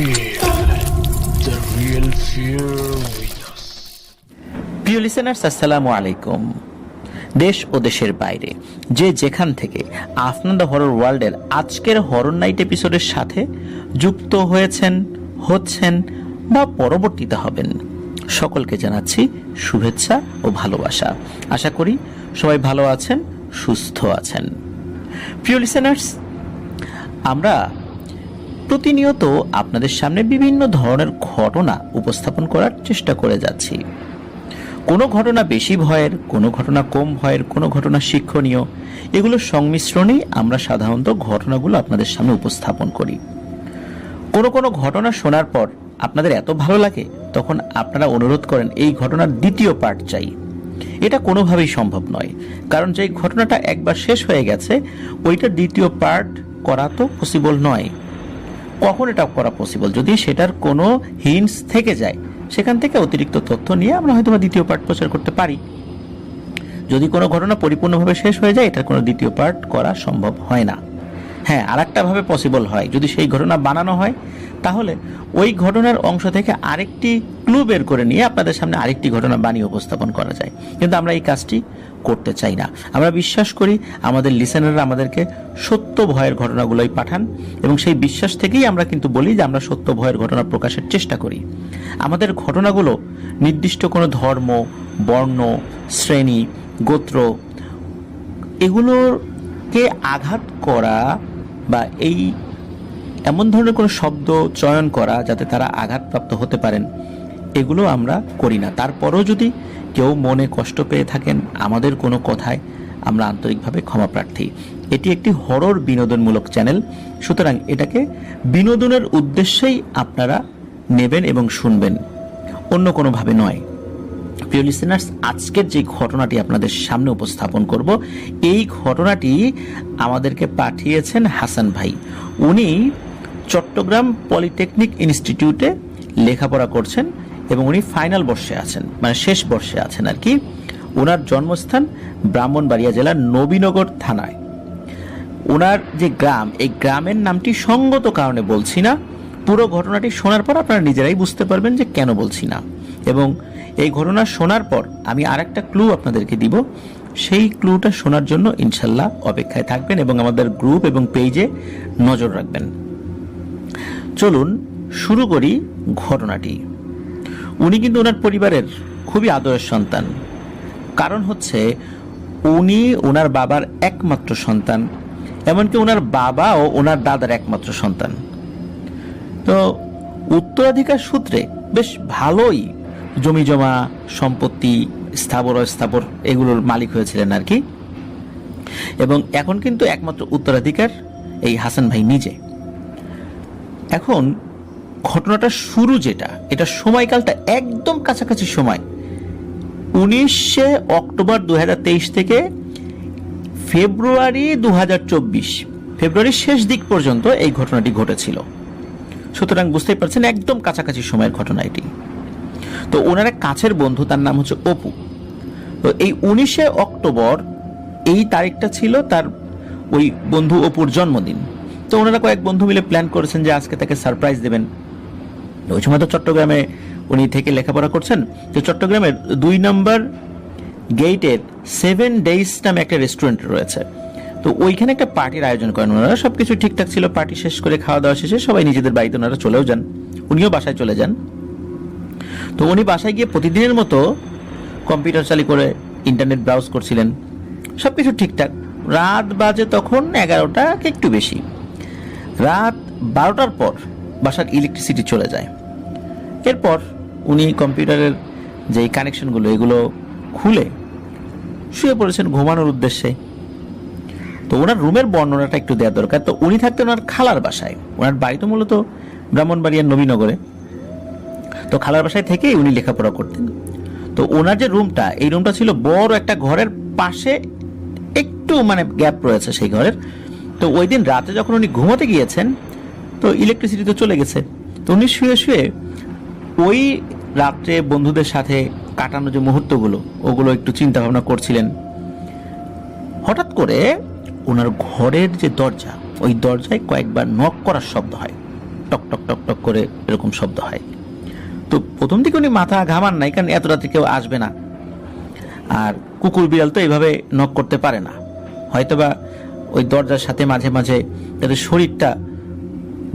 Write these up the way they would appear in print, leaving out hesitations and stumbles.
Feel the real fear with us. প্রিয় listeners, আসসালামু আলাইকুম। দেশ ও দেশের বাইরে যে যেখান থেকে আফনান দ্য হরর ওয়ার্ল্ডের আজকের হরর নাইট এপিসোডের সাথে যুক্ত হচ্ছেন বা পরবর্তীতে হবেন, সকলকে জানাচ্ছি শুভেচ্ছা ও ভালোবাসা। আশা করি সবাই ভালো আছেন, সুস্থ আছেন। প্রিয় লিসেনার্স, আমরা প্রতিনিয়ত আপনাদের সামনে বিভিন্ন ধরনের ঘটনা উপস্থাপন করার চেষ্টা করে যাচ্ছি। কোনো ঘটনা বেশি ভয়ের, কোনো ঘটনা কম ভয়ের, কোনো ঘটনা শিক্ষণীয়, এগুলোর সংমিশ্রণেই আমরা সাধারণত ঘটনাগুলো আপনাদের সামনে উপস্থাপন করি। কোনো ঘটনা শোনার পর আপনাদের এত ভালো লাগে, তখন আপনারা অনুরোধ করেন এই ঘটনার দ্বিতীয় পার্ট চাই। এটা কোনোভাবেই সম্ভব নয়, কারণ যে ঘটনাটা একবার শেষ হয়ে গেছে ওইটার দ্বিতীয় পার্ট করা তো পসিবল নয়। কখন এটা করা পসিবল? যদি সেটার কোনো হিন্টস থেকে যায়, সেখান থেকে অতিরিক্ত তথ্য নিয়ে আমরা হয়তো দ্বিতীয় পার্ট প্রচার করতে পারি। যদি কোনো ঘটনা পরিপূর্ণভাবে শেষ হয়ে যায়, এটার কোনো দ্বিতীয় পার্ট করা সম্ভব হয় না। হ্যাঁ, আরেকটা ভাবে পসিবল হয়, যদি সেই ঘটনা বানানো হয় তাহলে ওই ঘটনার অংশ থেকে আরেকটি ক্লু বের করে নিয়ে আপনাদের সামনে আরেকটি ঘটনা বানিয়ে উপস্থাপন করা যায়, কিন্তু আমরা এই কাজটি করতে চাই না। আমরা বিশ্বাস করি আমাদের লিসেনাররা আমাদেরকে সত্য ভয়ের ঘটনাগুলোই পাঠান, এবং সেই বিশ্বাস থেকেই আমরা কিন্তু বলি যে আমরা সত্য ভয়ের ঘটনা প্রকাশের চেষ্টা করি। আমাদের ঘটনাগুলো নির্দিষ্ট কোনো ধর্ম, বর্ণ, শ্রেণী, গোত্র এগুলোকে আঘাত করা বা এমন ধরনের কোনো শব্দ চয়ন করা যাতে তারা আঘাতপ্রাপ্ত হতে পারেন, এগুলো আমরা করি না। তারপরও যদি কেউ মনে কষ্ট পেয়ে থাকেন আমাদের কোনো কথায়, আমরা আন্তরিকভাবে ক্ষমা প্রার্থী। এটি একটি হরর বিনোদনমূলক চ্যানেল, সুতরাং এটাকে বিনোদনের উদ্দেশ্যেই আপনারা নেবেন এবং শুনবেন, অন্য কোনোভাবে নয়। প্রিয় লিসেনার্স, আজকের যে ঘটনাটি আপনাদের সামনে উপস্থাপন করব, এই ঘটনাটি আমাদেরকে পাঠিয়েছেন হাসান ভাই। উনি চট্টগ্রাম পলিটেকনিক ইনস্টিটিউটে লেখাপড়া করছেন এবং উনি ফাইনাল বর্ষে আছেন, মানে শেষ বর্ষে আছেন আর কি। ওনার জন্মস্থান ব্রাহ্মণবাড়িয়া জেলার নবীনগর থানায়। ওনার যে গ্রাম, এই গ্রামের নামটি সঙ্গত কারণে বলছি না। পুরো ঘটনাটি শোনার পর আপনারা নিজেরাই বুঝতে পারবেন যে কেন বলছি না। এবং এই ঘটনা শোনার পর আমি আরেকটা ক্লু আপনাদেরকে দিব, সেই ক্লুটা শোনার জন্য ইনশাল্লাহ অপেক্ষায় থাকবেন এবং আমাদের গ্রুপ এবং পেজে নজর রাখবেন। চলুন শুরু করি ঘটনাটি। উনি কিন্তু ওনার পরিবারের খুবই আদরের সন্তান। কারণ হচ্ছে উনি ওনার বাবার একমাত্র সন্তান, এমনকি ওনার বাবা ও ওনার দাদার একমাত্র সন্তান। তো উত্তরাধিকার সূত্রে বেশ ভালোই জমি জমা, সম্পত্তি, স্থাবর অস্থাবর এগুলোর মালিক হয়েছিলেন আর কি। এবং এখন কিন্তু একমাত্র উত্তরাধিকার এই হাসান ভাই নিজে। এখন ঘটনাটা শুরু যেটা, এটা সময়কালটা একদম কাছাকাছি সময়, 19শে অক্টোবর 2023 থেকে ফেব্রুয়ারি 2024, ফেব্রুয়ারির শেষ দিক পর্যন্ত এই ঘটনাটি ঘটেছিল। সুতরাং বুঝতেই পারছেন একদম কাছাকাছি সময়ের ঘটনা এটি। তো ওনার এক কাছের বন্ধু, তার নাম হচ্ছে অপু। তো এই 19শে অক্টোবর এই তারিখটা ছিল তার ওই বন্ধু অপুর জন্মদিন। তো ওনারা কয়েক বন্ধু মিলে প্ল্যান করেছেন যে আজকে তাকে সারপ্রাইজ দেবেন। ওই সময় তো চট্টগ্রামে উনি থেকে লেখাপড়া করছেন। তো চট্টগ্রামের 2 নম্বর গেটের 7 ডেইজ নামে একটা রেস্টুরেন্ট রয়েছে। তো ওইখানে একটা পার্টির আয়োজন করেন ওনারা। সবকিছু ঠিকঠাক ছিল। পার্টি শেষ করে, খাওয়া দাওয়া শেষে সবাই নিজেদের বাড়িতে ওনারা চলেও যান, উনিও বাসায় চলে যান। তো উনি বাসায় গিয়ে প্রতিদিনের মতো কম্পিউটার চালু করে ইন্টারনেট ব্রাউজ করছিলেন। সবকিছু ঠিকঠাক। রাত বাজে তখন 11টা একটু বেশি। রাত 12টার পর বাসার ইলেকট্রিসিটি চলে যায়। এরপর উনি কম্পিউটারের যে কানেকশনগুলো এগুলো খুলে শুয়ে পড়েছেন ঘুমানোর উদ্দেশ্যে। তো ওনার রুমের বর্ণনাটা একটু দেওয়া দরকার। তো উনি থাকতেন ওনার খালার বাসায়। ওনার বাড়ি তো মূলত ব্রাহ্মণবাড়িয়ার নবীনগরে। তো খালার বাসায় থেকেই উনি লেখাপড়া করতেন। তো ওনার যে রুমটা, এই রুমটা ছিল বড় একটা ঘরের পাশে, একটু মানে গ্যাপ রয়েছে সেই ঘরের। তো ওই দিন রাতে যখন উনি ঘুমাতে গিয়েছেন, তো ইলেকট্রিসিটি তো চলে গেছে। তো উনি শুয়ে শুয়ে ওই রাত্রে বন্ধুদের সাথে কাটানো যে মুহূর্তগুলো ওগুলো একটু চিন্তা ভাবনা করছিলেন। হঠাৎ করে ওনার ঘরের যে দরজা, ওই দরজায় কয়েকবার নক করার শব্দ হয়। টক টক টক টক করে এরকম শব্দ হয়। তো প্রথম দিকে উনি মাথা ঘামান নাই, কারণ এত রাতে কেউ আসবে না, আর কুকুর বিড়াল তো এইভাবে নক করতে পারে না, হয়তোবা ওই দরজার সাথে মাঝে মাঝে তাদের শরীরটা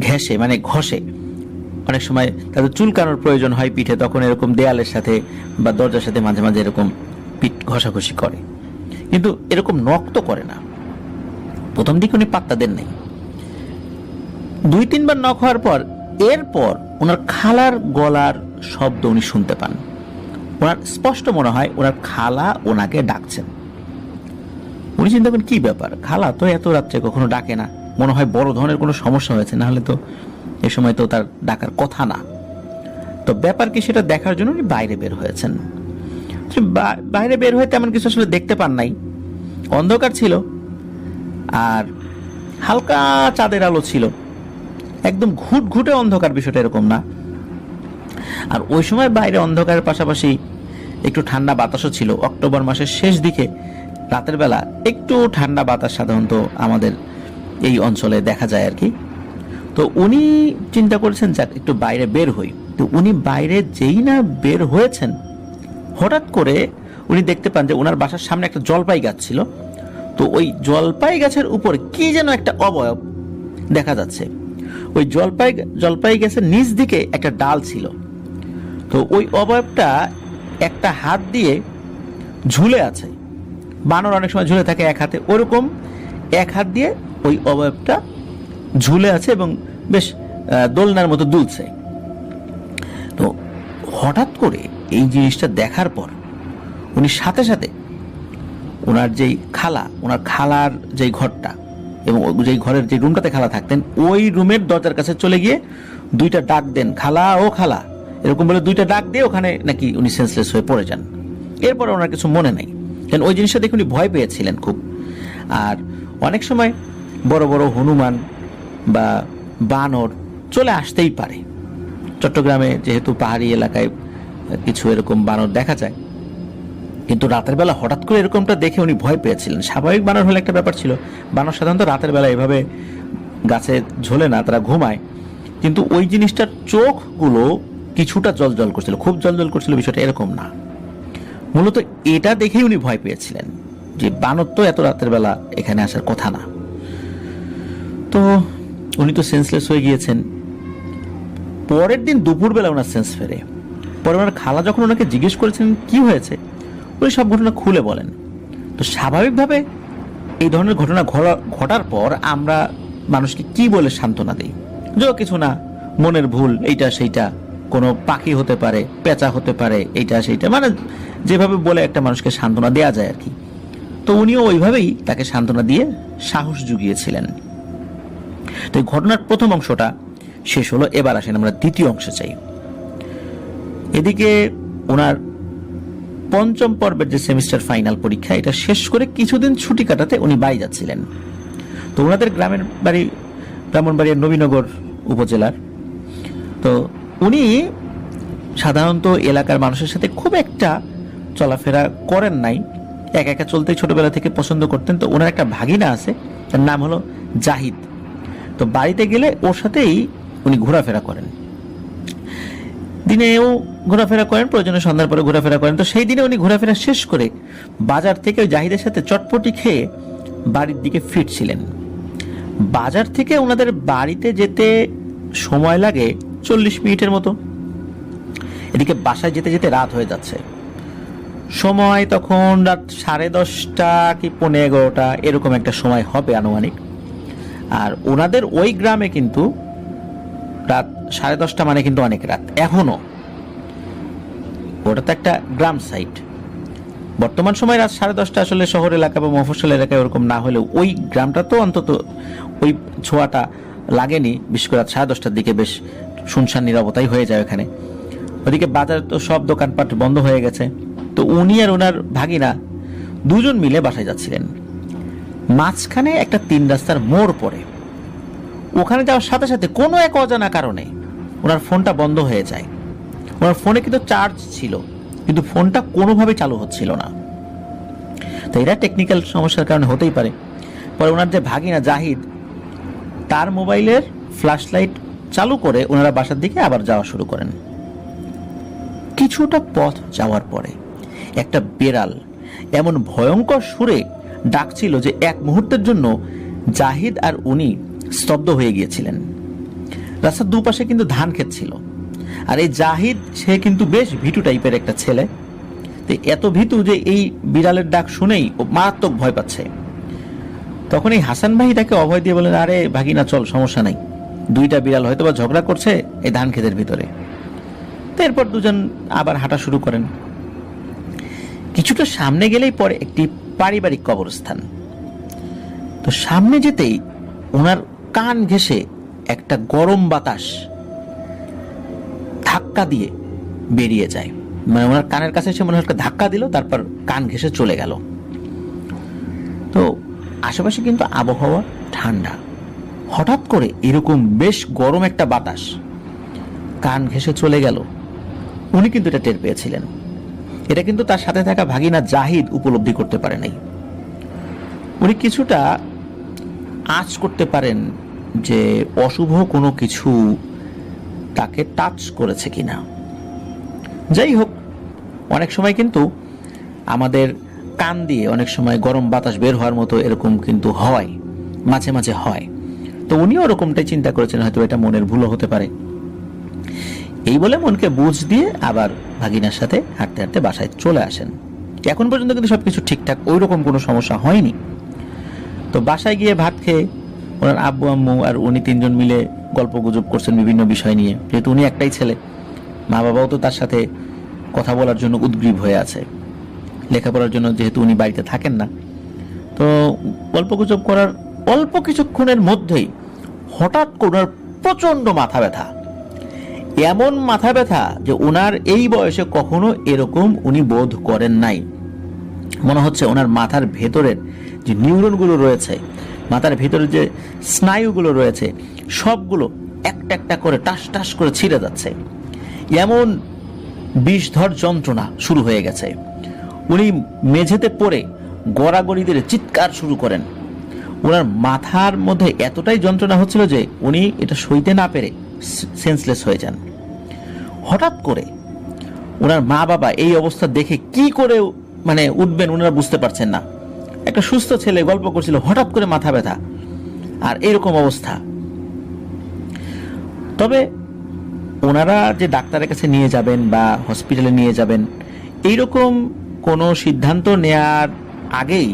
ঘেঁষে মানে ঘষে, অনেক সময় তাদের চুলকানোর প্রয়োজন হয় পিঠে, তখন এরকম দেয়ালের সাথে বা দরজার সাথে মাঝে মাঝে এরকম পিঠ ঘষাঘষি করে, কিন্তু এরকম নক তো করে না। প্রথম দিকে উনি পাত্তা দেন নাই। 2-3 বার নক হওয়ার পর এরপর ওনার খালার গলার শব্দ উনি শুনতে পান। ওনার স্পষ্ট মনে হয় ওনার খালা ওনাকে ডাকছেন। উনি চিন্তা করেন কি ব্যাপার, খালা তো এত রাত্রে কখনো ডাকে না, মনে হয় বড় ধরনের কোনো সমস্যা হয়েছে, না হলে তো এ সময় তো তার ডাকার কথা না। তো ব্যাপার কি সেটা দেখার জন্য উনি বাইরে বের হয়েছেন। বাইরে বের হয়ে তেমন কিছু আসলে দেখতে পান নাই, অন্ধকার ছিল আর হালকা চাঁদের আলো ছিল, একদম ঘুটঘুটে অন্ধকার, বিষয়টা এরকম না। আর ওই সময় বাইরে অন্ধকারের পাশাপাশি একটু ঠান্ডা বাতাসও ছিল। অক্টোবর মাসের শেষ দিকে রাতের বেলা একটু ঠান্ডা বাতাস সাধারণত আমাদের এই অঞ্চলে দেখা যায় আর কি। তো উনি চিন্তা করেছেন যাক একটু বাইরে বের হই। তো উনি বাইরে যেই না বের হয়েছেন, হঠাৎ করে উনি দেখতে পান যে ওনার বাসার সামনে একটা জলপাই গাছ ছিল। তো ওই জলপাই গাছের উপর কি যেন একটা অবয়ব দেখা যাচ্ছে। ওই জলপাই গাছের নিচ দিকে একটা ডাল ছিল। তো ওই অবয়বটা একটা হাত দিয়ে ঝুলে আছে, বানর অনেক সময় ঝুলে থাকে এক হাতে, ওরকম এক হাত দিয়ে ওই অবয়বটা ঝুলে আছে এবং বেশ দোলনার মতো দুলছে। তো হঠাৎ করে এই জিনিসটা দেখার পর উনি সাথে সাথে ওনার যেই খালা, ওনার খালার যেই ঘরটা এবং যেই ঘরের যে রুমটাতে খালা থাকতেন, ওই রুমের দরজার কাছে চলে গিয়ে 2টা ডাক দেন, খালা ও খালা, এরকম বলে 2টা ডাক দিয়ে ওখানে নাকি উনি সেন্সলেস হয়ে পড়ে যান। এরপর ওনার কিছু মনে নেই, কারণ ওই জিনিসটা দেখে উনি ভয় পেয়েছিলেন খুব। আর অনেক সময় বড় বড় হনুমান বা বানর চলে আসতেই পারে। চট্টগ্রামে যেহেতু পাহাড়ি এলাকায় কিছু এরকম বানর দেখা যায়, কিন্তু রাতের বেলা হঠাৎ করে এরকমটা দেখে উনি ভয় পেয়েছিলেন। স্বাভাবিক বানর হলে একটা ব্যাপার ছিল, বানর সাধারণত রাতের বেলা এভাবে গাছে ঝোলে না, তারা ঘুমায়, কিন্তু ওই জিনিসটার চোখগুলো কিছুটা জল করছিল, খুব জল করছিল, বিষয়টা এরকম না। মূলত এটা দেখেই উনি ভয় পেয়েছিলেন যে বানর তো এত রাতের বেলা এখানে আসার কথা না। তো উনি তো সেন্সলেস হয়ে গিয়েছেন। পরের দিন দুপুরবেলা ওনার সেন্স ফেরে। পরে ওনার খালা যখন ওনাকে জিজ্ঞেস করেছেন কি হয়েছে, উনি সব ঘটনা খুলে বলেন। তো স্বাভাবিকভাবে এই ধরনের ঘটনা ঘটার পর আমরা মানুষকে কি বলে সান্ত্বনা দিই, যে কিছু না, মনের ভুল, এইটা সেইটা, কোনো পাখি হতে পারে, পেঁচা হতে পারে, এইটা সেইটা, মানে যেভাবে বলে একটা মানুষকে সান্ত্বনা দেয়া যায় আর কি। তো উনিও ওইভাবেই তাকে সান্ত্বনা দিয়ে সাহস জুগিয়েছিলেন। তো এই ঘটনার প্রথম অংশটা শেষ হলো, এবার আসেন আমরা দ্বিতীয় অংশে চাই। এদিকে ওনার 5ম পর্বের যে সেমিস্টার ফাইনাল পরীক্ষা, এটা শেষ করে কিছুদিন ছুটি কাটাতে উনি বাড়ি যাচ্ছিলেন। তো ওনাদের গ্রামের বাড়ি ব্রাহ্মণবাড়িয়ার নবীনগর উপজেলার। তো উনি সাধারণত এলাকার মানুষের সাথে খুব একটা চলাফেরা করেন নাই, একা একা চলতে ছোটবেলা থেকে পছন্দ করতেন। তো ওনার একটা ভাগিনা আছে, তার নাম হলো জাহিদ। তো বাড়িতে গেলে ওর সাথেই উনি ঘোরাফেরা করেন, দিনেও ঘোরাফেরা করেন, প্রয়োজনে সন্ধ্যার পরে ঘোরাফেরা করেন। তো সেই দিনে উনি ঘোরাফেরা শেষ করে বাজার থেকে ওই জাহিদের সাথে চটপটি খেয়ে বাড়ির দিকে ফিরছিলেন। বাজার থেকে ওনাদের বাড়িতে যেতে সময় লাগে 40 মিনিটের মতো। এদিকে বাসায় যেতে যেতে রাত হয়ে যাচ্ছে, সময় তখন রাত 10:30 কি 11:15 এরকম একটা সময় হবে আনুমানিক। আর ওনাদের ওই গ্রামে কিন্তু রাত 10:30 মানে কিন্তু অনেক রাত এখনো, ওটা তো একটা গ্রাম সাইড। বর্তমান সময় রাত 10:30 আসলে শহর এলাকা বা মফস্বল এলাকায় ওরকম না হলেও ওই গ্রামটা তো অন্তত ওই ছোঁয়াটা লাগেনি। বিশেষ করে রাত 10:30টার দিকে বেশ শুনশান নীরবতাই হয়ে যায় ওখানে। ওদিকে বাজার তো সব দোকানপাট বন্ধ হয়ে গেছে। তো উনি আর ওনার ভাগিনা 2জন মিলে বাসায় যাচ্ছিলেন। মাঝখানে একটা 3 রাস্তার মোড় পড়ে। ওখানে যাওয়ার সাথে সাথে কোনো এক অজানা কারণে ওনার ফোনটা বন্ধ হয়ে যায়। ওনার ফোনে কিন্তু চার্জ ছিল, কিন্তু ফোনটা কোনোভাবে চালু হচ্ছিল না। তো এটা টেকনিক্যাল সমস্যার কারণে হতেই পারে। পরে ওনার যে ভাগিনা জাহিদ, তার মোবাইলের ফ্ল্যাশ লাইট চালু করে ওনারা বাসার দিকে আবার যাওয়া শুরু করেন। কিছুটা পথ যাওয়ার পরে একটা বেড়াল এমন ভয়ঙ্কর সুরে ডাকছিল যে এক মুহূর্তের জন্য জাহিদ আর উনি স্তব্ধ হয়ে গিয়েছিলেন। রাস্তার দুপাশে কিন্তু ধান ক্ষেত ছিল, আর এই জাহিদ সে কিন্তু বেশ ভীতু টাইপের একটা ছেলে। এত ভীতু যে এই বিড়ালের ডাক শুনেই ও মারাত্মক ভয় পাচ্ছে। তখন এই হাসান ভাই তাকে অভয় দিয়ে বলেন, আরে ভাগিনা চল, সমস্যা নাই, দুইটা বিড়াল হয়তো বা ঝগড়া করছে এই ধান ক্ষেতের ভিতরে। তো এরপর দুজন আবার হাঁটা শুরু করেন। কিছুটা সামনে গেলেই পরে একটি পারিবারিক কবরস্থান। তো সামনে যেতেই ওনার কান ঘেঁষে একটা গরম বাতাস ধাক্কা দিয়ে বেরিয়ে যায়, মানে ওনার কানের কাছে এসে মনে হয় একটা ধাক্কা দিল, তারপর কান ঘেঁষে চলে গেল। তো আশেপাশে কিন্তু আবহাওয়া ঠান্ডা, হঠাৎ করে এরকম বেশ গরম একটা বাতাস কান ঘেঁষে চলে গেল। উনি কিন্তু এটা টের পেয়েছিলেন। এটা কিন্তু তার সাথে থাকা ভাগিনা জাহিদ উপলব্ধি করতে পারে নাই। উনি কিছুটা আঁচ করতে পারেন যে অশুভ কোনো কিছু তাকে টাচ করেছে কিনা। যাই হোক, অনেক সময় কিন্তু আমাদের কান দিয়ে অনেক সময় গরম বাতাস বের হওয়ার মতো এরকম কিন্তু হয়, মাঝে মাঝে হয়। তো উনিও ওরকমটাই চিন্তা করেছেন, হয়তো এটা মনের ভুলও হতে পারে। এই বলে মনকে বুঝ দিয়ে আবার ভাগিনার সাথে হাঁটতে হাঁটতে বাসায় চলে আসেন। এখন পর্যন্ত কিন্তু সবকিছু ঠিকঠাক, ওই রকম কোনো সমস্যা হয়নি। তো বাসায় গিয়ে ভাত খেয়ে ওনার আব্বু আম্মু আর উনি তিনজন মিলে গল্প গুজব করছেন বিভিন্ন বিষয় নিয়ে। যেহেতু উনি একটাই ছেলে, মা বাবাও তো তার সাথে কথা বলার জন্য উদ্গ্রীব হয়ে আছে, লেখাপড়ার জন্য যেহেতু উনি বাড়িতে থাকেন না। তো গল্প গুজব করার অল্প কিছুক্ষণের মধ্যেই হঠাৎ করে ওনার প্রচন্ড মাথা ব্যথা, এমন মাথা ব্যথা যে ওনার এই বয়সে কখনো এরকম উনি বোধ করেন নাই। মনে হচ্ছে ওনার মাথার ভেতরের যে নিউরনগুলো রয়েছে, মাথার ভেতরে যে স্নায়ুগুলো রয়েছে, সবগুলো একটা একটা করে টাস টাস করে ছিঁড়ে যাচ্ছে। এমন বিষধর যন্ত্রণা শুরু হয়ে গেছে। উনি মেঝেতে পড়ে গড়াগড়ি দিয়ে চিৎকার শুরু করেন। ওনার মাথার মধ্যে এতটাই যন্ত্রণা হচ্ছিল যে উনি এটা সইতে না পেরে সেন্সলেস হয়ে যান। হঠাৎ করে ওনার মা বাবা এই অবস্থা দেখে কি করে মানে উঠবেন ওনারা বুঝতে পারছেন না। একটা সুস্থ ছেলে গল্প করছিল, হঠাৎ করে মাথা ব্যথা আর এইরকম অবস্থা। তবে ওনারা যে ডাক্তারের কাছে নিয়ে যাবেন বা হসপিটালে নিয়ে যাবেন, এইরকম কোনো সিদ্ধান্ত নেয়ার আগেই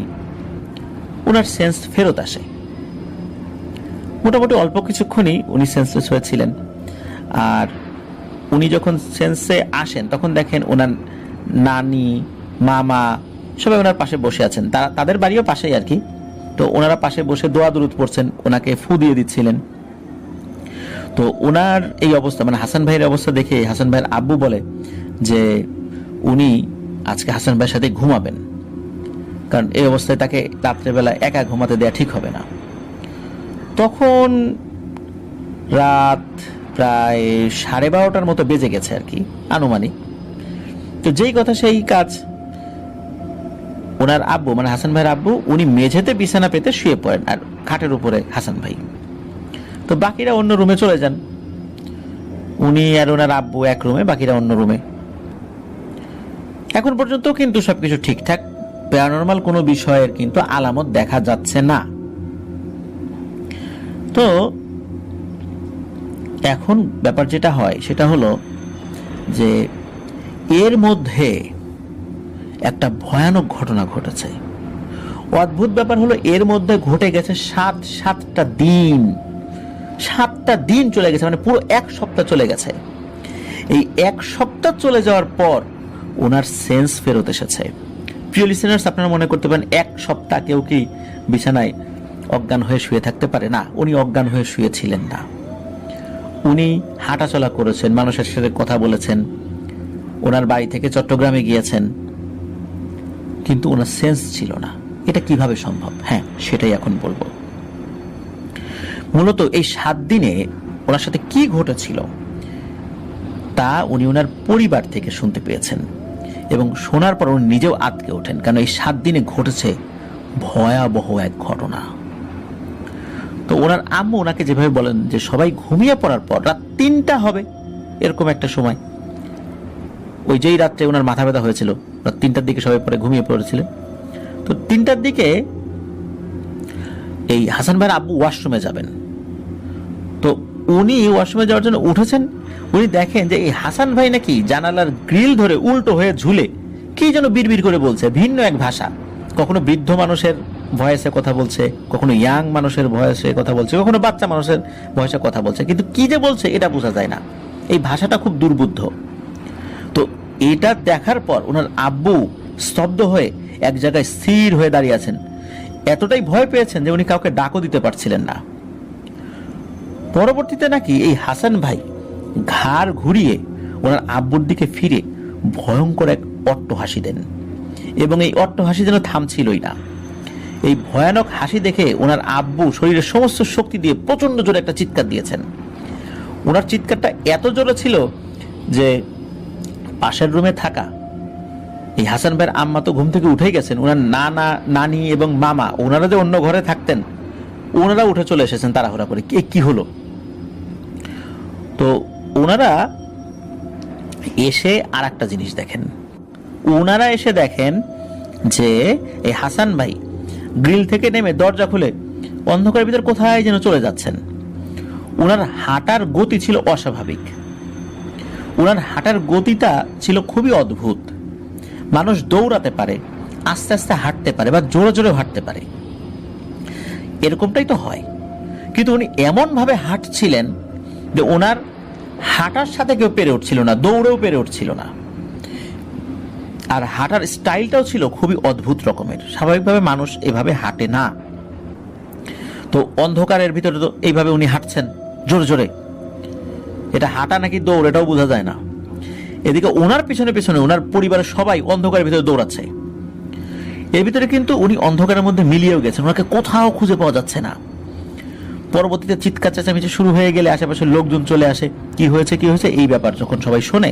ওনার সেন্স ফেরত আসে। মোটামুটি অল্প কিছুক্ষণই উনি সেন্সলেস হয়েছিলেন। আর উনি যখন সেন্সে আসেন তখন দেখেন ওনার নানি, মামা সবাই ওনার পাশে বসে আছেন। তাদের বাড়িও পাশেই আর কি। তো ওনারা পাশে বসে দোয়া দুরুদ পড়ছেন, ওনাকে ফু দিয়ে দিচ্ছিলেন। তো ওনার এই অবস্থা, মানে হাসান ভাইয়ের অবস্থা দেখে হাসান ভাইয়ের আব্বু বলে যে উনি আজকে হাসান ভাইয়ের সাথে ঘুমাবেন, কারণ এই অবস্থায় তাকে রাত্রেবেলা একা ঘুমাতে দেওয়া ঠিক হবে না। তখন রাত প্রায় 12:30টার মতো বেজে গেছে আর কি, আনুমানিক। তো যেই কথা সেই কাজ। ওনার আব্বু মানে হাসান ভাইয়ের আব্বু উনি মেঝেতে বিছানা পেতে শুয়ে পড়েন আর খাটের উপরে হাসান ভাই। তো বাকিরা অন্য রুমে চলে যান। উনি আর ওনার আব্বু এক রুমে, বাকিরা অন্য রুমে। এখন পর্যন্ত কিন্তু সবকিছু ঠিকঠাক, প্যারানরমাল কোনো বিষয়ের কিন্তু আলামত দেখা যাচ্ছে না। তো এখন ব্যাপার যেটা হয় সেটা হলো যে এর মধ্যে একটা ভয়ানক ঘটনা ঘটেছে। অদ্ভুত ব্যাপার হলো এর মধ্যে ঘটে গেছে 7টা দিন। 7টা দিন চলে গেছে, মানে পুরো 1 সপ্তাহ চলে গেছে। এই 1 সপ্তাহ চলে যাওয়ার পর ওনার সেন্স ফেরত এসেছে। প্রিয় লিসেনার্স, আপনারা মনে করতে পারেন 1 সপ্তাহ কেউ কি বিছানায় অজ্ঞান হয়ে শুয়ে থাকতে পারে? না, উনি অজ্ঞান হয়ে শুয়েছিলেন না। উনি হাঁটাচলা করেছেন, মানুষের সাথে কথা বলেছেন, ওনার বাড়ি থেকে চট্টগ্রামে গিয়েছেন, কিন্তু ওনার সেন্স ছিল না। এটা কিভাবে সম্ভব? হ্যাঁ, সেটাই এখন বলবো। মূলত এই 7 দিনে ওনার সাথে কি ঘটেছিল তা উনি ওনার পরিবার থেকে শুনতে পেয়েছেন, এবং শোনার পর উনি নিজেও আঁতকে ওঠেন, কারণ এই 7 দিনে ঘটেছে ভয়াবহ এক ঘটনা। তো ওনার আম্মু ওনাকে যেভাবে বলেন যে সবাই ঘুমিয়ে পড়ার পর রাত 3টা হবে এরকম একটা সময়, ওই যেই রাত্রে ওনার মাথা ব্যথা হয়েছিল রাত 3টার দিকে সবাই পরে ঘুমিয়ে পড়েছিলেন। তো 3টার দিকে এই হাসান ভাইয়ের আব্বু ওয়াশরুমে যাবেন। তো উনি ওয়াশরুমে যাওয়ার জন্য উঠেছেন, উনি দেখেন যে এই হাসান ভাই নাকি জানালার গ্রিল ধরে উল্টো হয়ে ঝুলে কি যেন বিড়বিড় করে বলছে ভিন্ন এক ভাষা। কখনো বৃদ্ধ মানুষের ভয়েসে কথা বলছে, কখনো ইয়াং মানুষের ভয়েসে কথা বলছে, কখনো বাচ্চা মানুষের ভয়েসে কথা বলছে, কিন্তু কি যে বলছে এটা বোঝা যায় না। এই ভাষাটা খুব দুর্বোধ্য। তো এটা দেখার পর ওনার আব্বু স্তব্ধ হয়ে এক জায়গায় স্থির হয়ে দাঁড়িয়ে আছেন। এতটাই ভয় পেয়েছেন যে উনি কাউকে ডাকও দিতে পারছিলেন না। পরবর্তীতে নাকি এই হাসান ভাই ঘাড় ঘুরিয়ে ওনার আব্বুর দিকে ফিরে ভয়ঙ্কর এক অট্টহাসি দেন, এবং এই অট্টহাসি যেন থামছিলই না। এই ভয়ানক হাসি দেখে ওনার আব্বু শরীরের সমস্ত শক্তি দিয়ে প্রচন্ড জোরে একটা চিৎকার দিয়েছেন। ওনার চিৎকারটা এত জোরে ছিল যে পাশের রুমে থাকা এই হাসান ভাইয়ের আম্মা তো ঘুম থেকে উঠেই গেছেন, ওনার নানা নানি এবং মামা ওনারা যে অন্য ঘরে থাকতেন ওনারা উঠে চলে এসেছেন তাড়াহুড়া করে, কি হলো। তো ওনারা এসে আর একটা জিনিস দেখেন, ওনারা এসে দেখেন যে এই হাসান ভাই গ্রিল থেকে নেমে দরজা খুলে অন্ধকারের ভিতর কোথায় যেন চলে যাচ্ছেন। ওনার হাঁটার গতি ছিল অস্বাভাবিক, ওনার হাঁটার গতিটা ছিল খুবই অদ্ভুত। মানুষ দৌড়াতে পারে, আস্তে আস্তে হাঁটতে পারে, বা জোরে জোরে হাঁটতে পারে, এরকমটাই তো হয়, কিন্তু উনি এমন ভাবে হাঁটছিলেন যে ওনার হাঁটার সাথে কেউ পেরে উঠছিল না, দৌড়েও পেরে উঠছিল না। আর হাঁটার স্টাইলটাও ছিল খুবই অদ্ভুত রকমের, স্বাভাবিকভাবে মানুষ এভাবে হাঁটে না। তো অন্ধকারের ভিতরে তো এইভাবে উনি হাঁটছেন জোরে জোরে, এটা হাঁটা নাকি দৌড় এটাও বোঝা যায় না। এদিকে ওনার পিছনে পিছনে ওনার পরিবারের সবাই অন্ধকারের ভিতরে দৌড়াচ্ছে। এর ভিতরে কিন্তু উনি অন্ধকারের মধ্যে মিলিয়েও গেছেন, ওনাকে কোথাও খুঁজে পাওয়া যাচ্ছে না। পরবর্তীতে চিৎকার চেঁচামেচি শুরু হয়ে গেলে আশেপাশের লোকজন চলে আসে, কি হয়েছে এই ব্যাপার যখন সবাই শোনে,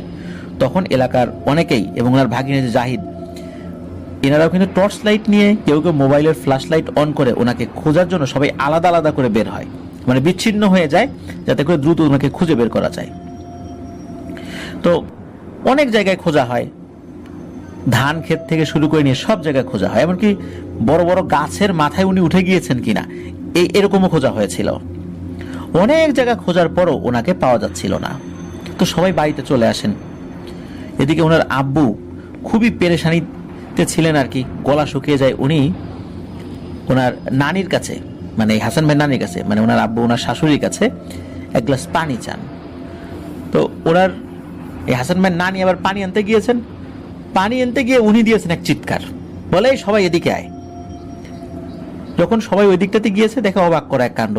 তখন এলাকার অনেকেই এবং ওনার ভাগিনে যে জাহিদ এনারাও কিন্তু টর্চ লাইট নিয়ে, কেউ কেউ মোবাইলের ফ্ল্যাশ লাইট অন করে ওনাকে খোঁজার জন্য সবাই আলাদা আলাদা করে বের হয়, মানে বিচ্ছিন্ন হয়ে যায় যাতে করে দ্রুত ওনাকে খুঁজে বের করা যায়। তো অনেক জায়গায় খোঁজা হয়, ধান ক্ষেত থেকে শুরু করে নিয়ে সব জায়গায় খোঁজা হয়, এমনকি বড় বড় গাছের মাথায় উনি উঠে গিয়েছেন কিনা এরকমও খোঁজা হয়েছিল। অনেক জায়গা খোঁজার পরও ওনাকে পাওয়া যাচ্ছিল না। তো সবাই বাড়িতে চলে আসেন। এদিকে ওনার আব্বু খুবই পেরেশানিতে ছিলেন আর কি, গলা শুকিয়ে যায়। উনি ওনার নানির কাছে, মানে হাসান ভাই নানির কাছে, মানে ওনার আব্বু ওনার শাশুড়ির কাছে এক গ্লাস পানি চান। তো ওনার এই হাসান ভাই নানি আবার পানি আনতে গিয়েছেন, পানি আনতে গিয়ে উনি দিয়েছেন এক চিৎকার, বলে সবাই এদিকে আয়। যখন সবাই ওই দিকটাতে গিয়েছে দেখে অবাক করা এক কাণ্ড,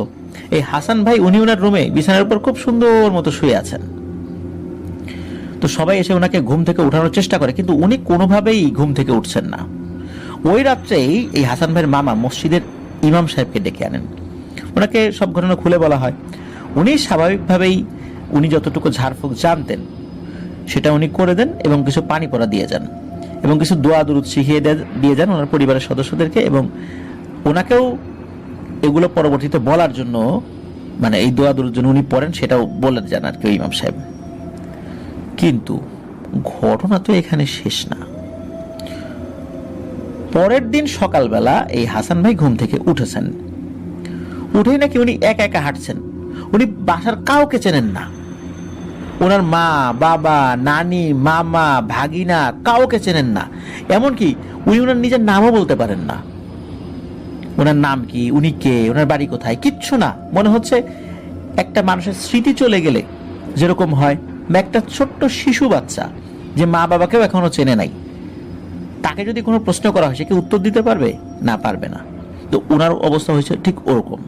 এই হাসান ভাই উনি ওনার রুমে বিছানার উপর খুব সুন্দর মতো শুয়ে আছেন। তো সবাই এসে ওনাকে ঘুম থেকে উঠানোর চেষ্টা করে, কিন্তু উনি কোনোভাবেই ঘুম থেকে উঠছেন না। ওই রাত্রেই এই হাসান ভাইয়ের মামা মসজিদের ইমাম সাহেবকে ডেকে আনেন, ওনাকে সব ঘটনা খুলে বলা হয়। উনি স্বাভাবিকভাবেই উনি যতটুকু ঝাড়ফুঁক জানতেন সেটা উনি করে দেন, এবং কিছু পানি পড়া দিয়ে যান, এবং কিছু দোয়া দুরুদ শিখিয়ে দিয়ে যান ওনার পরিবারের সদস্যদেরকে, এবং ওনাকেও এগুলো পরবর্তীতে বলার জন্য, মানে এই দোয়া দুরুদ জন্য উনি পড়েন সেটাও বলে যান আর কি ইমাম সাহেব। কিন্তু ঘটনা তো এখানে শেষ না। পরের দিন সকালবেলা এই হাসান ভাই ঘুম থেকে উঠেছেন, উঠেই নাকি উনি একা একা হাঁটছেন। উনি বাসার কাউকে চেনেন না, ওনার মা বাবা নানি মামা ভাগিনা কাউকে চেনেন না, এমনকি উনি ওনার নিজের নামও বলতে পারেন না। ওনার নাম কি, উনি কে, ওনার বাড়ি কোথায়, কিচ্ছু না। মনে হচ্ছে একটা মানুষের স্মৃতি চলে গেলে যেরকম হয়, একটা ছোট্ট শিশু বাচ্চা যে মা বাবাকেও এখনো চেনে নাই, তাকে যদি কোনো প্রশ্ন করা হয় সে কি উত্তর দিতে পারবে? না, পারবে না। তো ওনার অবস্থা হয়েছে ঠিক ওরকম।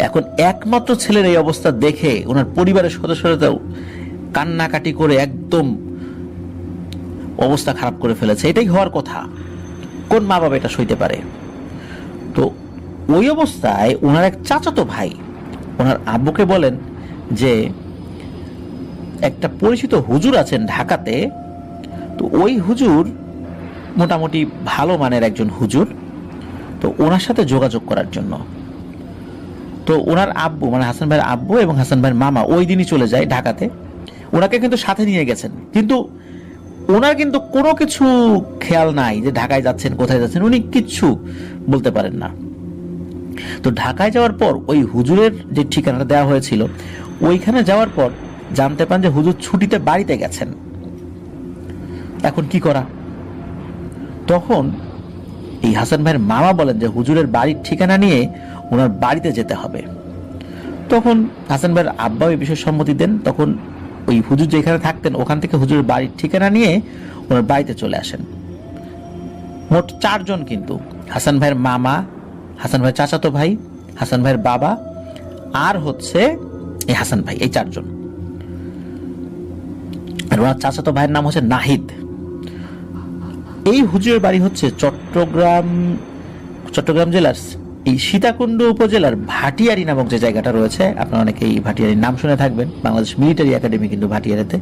এখন একমাত্র ছেলের এই অবস্থা দেখে ওনার পরিবারের সদস্যরাও কান্নাকাটি করে একদম অবস্থা খারাপ করে ফেলেছে। এটাই হওয়ার কথা, কোন মা বাবা এটা সইতে পারে? তো ওই অবস্থায় ওনার এক চাচাতো ভাই ওনার আব্বুকে বলেন যে একটা পরিচিত হুজুর আছেন ঢাকাতে, তো ওই হুজুর মোটামুটি ভালো মানের একজন হুজুর, তো ওনার সাথে যোগাযোগ করার জন্য। তো ওনার আব্বু মানে হাসান ভাইয়ের আব্বু এবং হাসান ভাইয়ের মামা ওই দিনই চলে যায় ঢাকাতে। ওনাকে কিন্তু সাথে নিয়ে গেছেন, কিন্তু ওনার কিন্তু কোনো কিছু খেয়াল নাই যে ঢাকায় যাচ্ছেন, কোথায় যাচ্ছেন, উনি কিচ্ছু বলতে পারেন না। তো ঢাকায় যাওয়ার পর ওই হুজুরের যে ঠিকানাটা দেওয়া হয়েছিল ওইখানে যাওয়ার পর জানতে পান যে হুজুর ছুটিতে বাড়িতে গেছেন। এখন কি করা? তখন এই হাসান ভাইয়ের মামা বলেন যে হুজুরের বাড়ির ঠিকানা নিয়ে ওনার বাড়িতে যেতে হবে। তখন হাসান ভাইয়ের আব্বা এই বিষয়ে সম্মতি দেন। তখন ওই হুজুর যেখানে থাকতেন ওখান থেকে হুজুরের বাড়ির ঠিকানা নিয়ে ওনার বাড়িতে চলে আসেন। মোট 4 জন, কিন্তু হাসান ভাইয়ের মামা, হাসান ভাইয়ের চাচাতো ভাই, হাসান ভাইয়ের বাবা আর হচ্ছে এই হাসান ভাই, এই 4 জন। আর ওনার চাচাতো ভাইয়ের নাম হচ্ছে নাহিদ। এই হুজুরের বাড়ি হচ্ছে চট্টগ্রাম জেলার এই সীতাকুণ্ড উপজেলার ভাটিয়ারি নামক যে জায়গাটা রয়েছে, আপনারা অনেকে এই ভাটিয়ারির নাম শুনে থাকবেন। বাংলাদেশ মিলিটারি একাডেমি কিন্তু ভাটিয়ারিতে,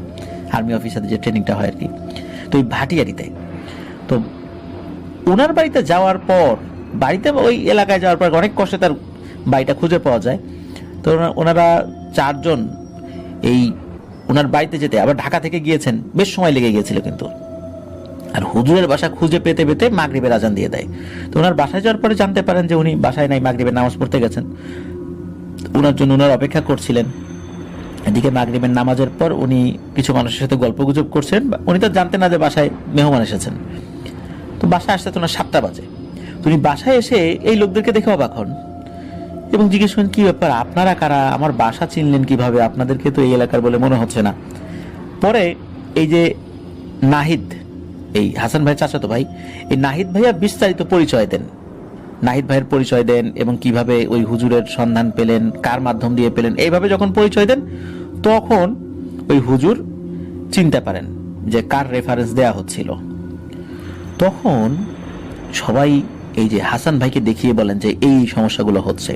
আর্মি অফিসারদের যে ট্রেনিংটা হয় আর কি। তো এই ভাটিয়ারিতে, তো ওনার বাড়িতে যাওয়ার পর, বাড়িতে ওই এলাকায় যাওয়ার পর অনেক কষ্টে তার বাড়িটা খুঁজে পাওয়া যায়। তো ওনারা 4 জন এই ওনার বাড়িতে যেতে, আবার ঢাকা থেকে গিয়েছেন, বেশ সময় লেগে গিয়েছিল কিন্তু। আর হুজুরের বাসা খুঁজে পেতে পেতে মাগরিবের আজান দিয়ে দেয়। তো ওনার বাসায় যাওয়ার পরে জানতে পারেন যে উনি বাসায় নাই, মাগরিবের নামাজ পড়তে গেছেন। ওনার জন্য ওনার অপেক্ষা করছিলেন। এদিকে মাগরিবের নামাজের পর উনি কিছু মানুষের সাথে গল্পগুজব করছেন। উনি তো জানতেন না যে বাসায় মেহমান এসেছেন। তো বাসায় আসতে তো ওনার 7টা বাজে। তো উনি বাসায় এসে এই লোকদেরকে দেখে অবাক হন এবং জিজ্ঞেস করেন, কি ব্যাপার, আপনারা কারা, আমার বাসা চিনলেন কিভাবে, আপনাদেরকে তো এই এলাকার বলে মনে হচ্ছে না। পরে এই যে নাহিদ, এই হাসান ভাই চাচাতো ভাই, এই নাহিদ ভাইয়া বিস্তারিত পরিচয় দেন। নাহিদ ভাইয়ের পরিচয় দেন এবং কিভাবে ওই হুজুরের সন্ধান পেলেন, কার মাধ্যম দিয়ে পেলেন, এইভাবে যখন পরিচয় দেন তখন ওই হুজুর চিনতে পারেন যে কার রেফারেন্স দেয়া হচ্ছিল। তখন সবাই এই যে হাসান ভাইকে দেখিয়ে বলেন যে এই সমস্যাগুলো হচ্ছে।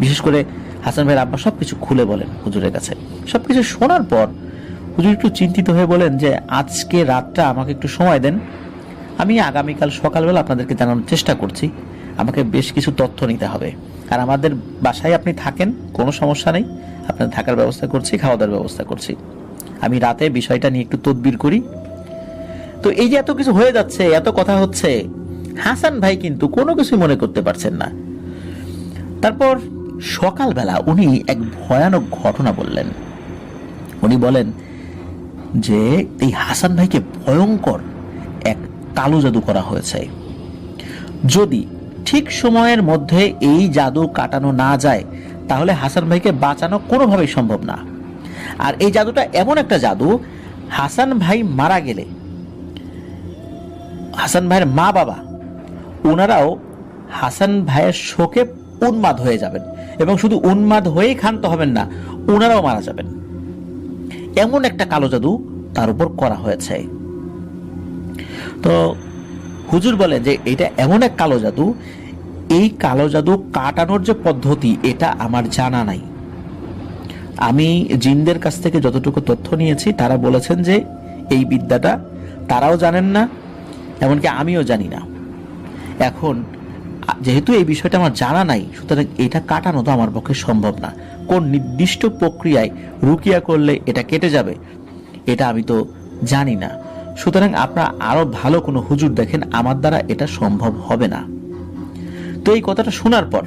বিশেষ করে হাসান ভাইয়ের আব্বা সবকিছু খুলে বলেন হুজুরের কাছে। সবকিছু শোনার পর হুজুর একটু চিন্তিত হয়ে বলেন যে আজকে রাতটা আমাকে একটু সময় দেন, আমি আগামীকাল সকালবেলা আপনাদেরকে জানানোর চেষ্টা করছি। আমাকে বেশ কিছু তথ্য নিতে হবে। আর আমাদের বাসায় আপনি থাকেন, কোনো সমস্যা নেই, আপনার থাকার ব্যবস্থা করছি, খাওয়া দাওয়ার ব্যবস্থা করছি। আমি রাতে বিষয়টা নিয়ে একটু তদবির করি। তো এই যে এত কিছু হয়ে যাচ্ছে, এত কথা হচ্ছে, হাসান ভাই কিন্তু কোনো কিছুই মনে করতে পারছেন না। তারপর সকালবেলা উনি এক ভয়ানক ঘটনা বললেন। উনি বলেন যে এই হাসান ভাইকে ভয়ঙ্কর এক কালো জাদু করা হয়েছে। যদি ঠিক সময়ের মধ্যে এই জাদু কাটানো না যায় তাহলে হাসান ভাইকে বাঁচানো কোনোভাবেই সম্ভব না। আর এই জাদুটা এমন একটা জাদু, হাসান ভাই মারা গেলে হাসান ভাইয়ের মা বাবা ওনারাও হাসান ভাইয়ের শোকে উন্মাদ হয়ে যাবেন, এবং শুধু উন্মাদ হয়েই ক্ষান্ত হবেন না, ওনারাও মারা যাবেন। এমন একটা কালো জাদু তার উপর করা হয়েছে। তো হুজুর বলে যে এটা এমন এক কালো জাদু, এই কালো জাদু কাটানোর যে পদ্ধতি এটা আমার জানা নাই। আমি জিনদের কাছ থেকে যতটুকু তথ্য নিয়েছি তারা বলেছেন যে এই বিদ্যাটা তারাও জানেন না, এমনকি আমিও জানি না। এখন যেহেতু এই বিষয়টা আমার জানা নাই, সুতরাং এটা কাটানো তো আমার পক্ষে সম্ভব না। কোন নির্দিষ্ট প্রক্রিয়ায় রুকিয়া করলে এটা কেটে যাবে এটা আমি তো জানি না। সুতরাং আপনারা আরো ভালো কোনো হুজুর দেখেন, আমার দ্বারা এটা সম্ভব হবে না। তো এই কথাটা শোনার পর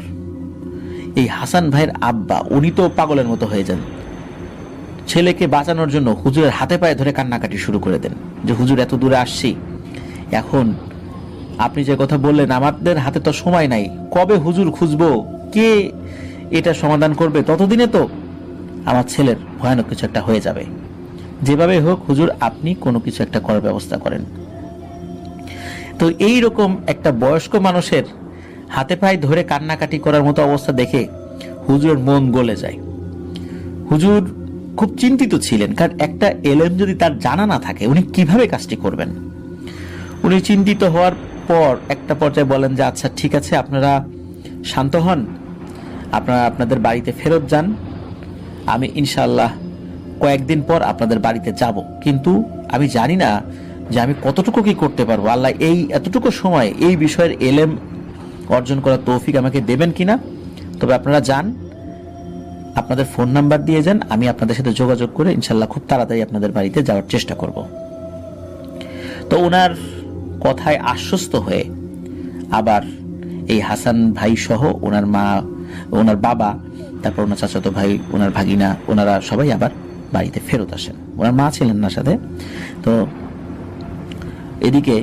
এই হাসান ভাইয়ের আব্বা উনি তো পাগলের মতো হয়ে যান। ছেলেকে বাঁচানোর জন্য হুজুরের হাতে পায়ে ধরে কান্নাকাটি শুরু করে দেন যে হুজুর এত দূরে আসছি, এখন আপনি যে কথা বললেন আমাদের হাতে তো সময় নাই, কবে হুজুর খুঁজবো, কে এটা সমাধান করবে, ততদিনে তো আমার ছেলের ভয়ানক কিছু একটা হয়ে যাবে। যেভাবে হোক হুজুর আপনি কোনো কিছু একটা করার ব্যবস্থা করেন। তো এই রকম একটা বয়স্ক মানুষের হাতে পায়ে ধরে কান্নাকাটি করার মতো অবস্থা দেখে হুজুরের মন গলে যায়। হুজুর খুব চিন্তিত ছিলেন, কারণ একটা এলেম যদি তার জানা না থাকে উনি কিভাবে কাজটি করবেন। উনি চিন্তিত হওয়ার পর একটা পর্যায়ে বলেন যে আচ্ছা ঠিক আছে, আপনারা শান্ত হন, আপনারা আপনাদের বাড়িতে ফেরত যান, আমি ইনশাআল্লাহ কয়েকদিন পর আপনাদের বাড়িতে যাব, কিন্তু আমি জানি না যে আমি কতটুকু কি করতে পারবো, আল্লাহ এই এতটুকু সময় এই বিষয়ের এলেম অর্জন করার তৌফিক আমাকে দেবেন কিনা। তবে আপনারা যান, আপনাদের ফোন নাম্বার দিয়ে যান, আমি আপনাদের সাথে যোগাযোগ করে ইনশাল্লাহ খুব তাড়াতাড়ি আপনাদের বাড়িতে যাওয়ার চেষ্টা করব। তো ওনার কথায় আশ্বস্ত হয়ে আবার এই হাসান ভাই সহ ওনার মা, ওনার বাবা, তারপর ওনার চাচাতো ভাই, ওনার ভাগিনা, ওনারা সবাই আবার বাড়িতে ফেরত আসেন। ওনার মা ছিলেন না সাথে। তো এদিকে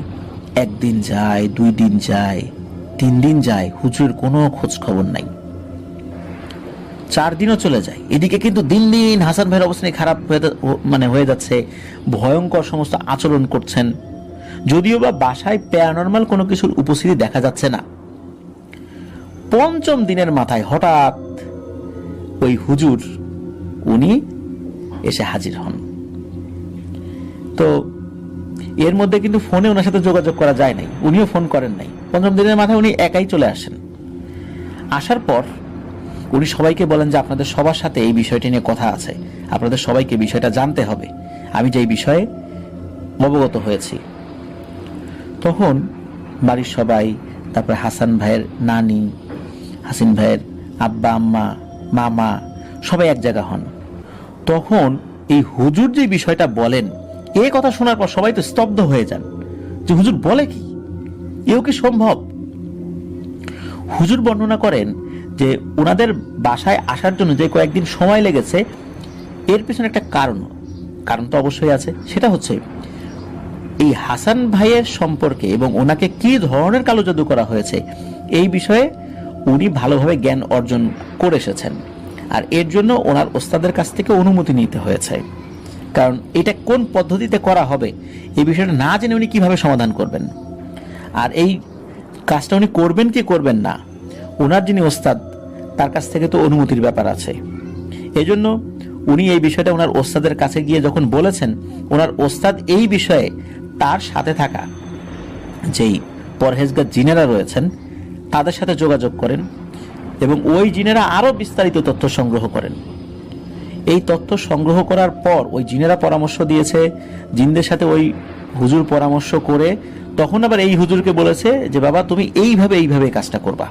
একদিন যায়, 2 দিন যায়, 3 দিন যায়, হুজুরের কোনো খোঁজ খবর নাই। 4 দিনও চলে যায়। এদিকে কিন্তু দিন দিন হাসান ভাইয়ের অবস্থা খারাপ হয়ে যাচ্ছে, ভয়ঙ্কর সমস্ত আচরণ করছেন, যদিও বা বাসায় প্যারানরমাল কোনো কিছুর উপস্থিতি দেখা যাচ্ছে না। 5ম দিনের মাথায় হঠাৎ ওই হুজুর উনি এসে হাজির হন। তো এর মধ্যে কিন্তু ফোনে ওনার সাথে যোগাযোগ করা যায় নাই, উনিও ফোন করেন নাই। 5ম দিনের মাথায় উনি একাই চলে আসেন। আসার পর উনি সবাইকে বলেন যে আপনাদের সবার সাথে এই বিষয়টি নিয়ে কথা আছে, আপনাদের সবাইকে বিষয়টা জানতে হবে, আমি যে এই বিষয়ে অবগত হয়েছি। তখন বাড়ির সবাই, তারপরে হাসান ভাইয়ের নানি, হাসিন ভাইয়ের আব্বা আম্মা, মামা সবাই এক জায়গা হন। তখন এই হুজুর যে বিষয়টা বলেন, এই কথা শোনার পর সবাই তো স্তব্ধ হয়ে যান যে হুজুর বলে কি, এও কি সম্ভব? হুজুর বর্ণনা করেন যে ওনাদের বাসায় আসার জন্য যে কয়েকদিন সময় লেগেছে, এর পেছনে একটা কারণ তো অবশ্যই আছে। সেটা হচ্ছে এই হাসান ভাইয়ের সম্পর্কে এবং ওনাকে কি ধরনের কালো জাদু করা হয়েছে এই বিষয়ে উনি ভালোভাবে জ্ঞান অর্জন করে এসেছেন, আর এর জন্য ওনার ওস্তাদের কাছ থেকে অনুমতি নিতে হয়েছে। কারণ এটা কোন পদ্ধতিতে করা হবে এই বিষয়টা না জেনে উনি কিভাবে সমাধান করবেন, আর এই কাজটা উনি করবেন কি করবেন না, ওনার যিনি ওস্তাদ তার কাছ থেকে তো অনুমতির ব্যাপার আছে। এই জন্য উনি এই বিষয়টা ওনার ওস্তাদের কাছে গিয়ে যখন বলেছেন, ওনার ওস্তাদ এই বিষয়ে তার সাথে থাকা যেই পরহেজগার জিনেরা রয়েছেন তাদের সাথে যোগাযোগ করেন এবং ওই জিনেরা আরো বিস্তারিত তথ্য সংগ্রহ করেন। এই তথ্য সংগ্রহ করার পর ওই জিনেরা পরামর্শ দিয়েছে, জিনদের সাথে ওই হুজুর পরামর্শ করে তখন আবার এই হুজুরকে বলেছে যে বাবা তুমি এইভাবে কাজটা করবা,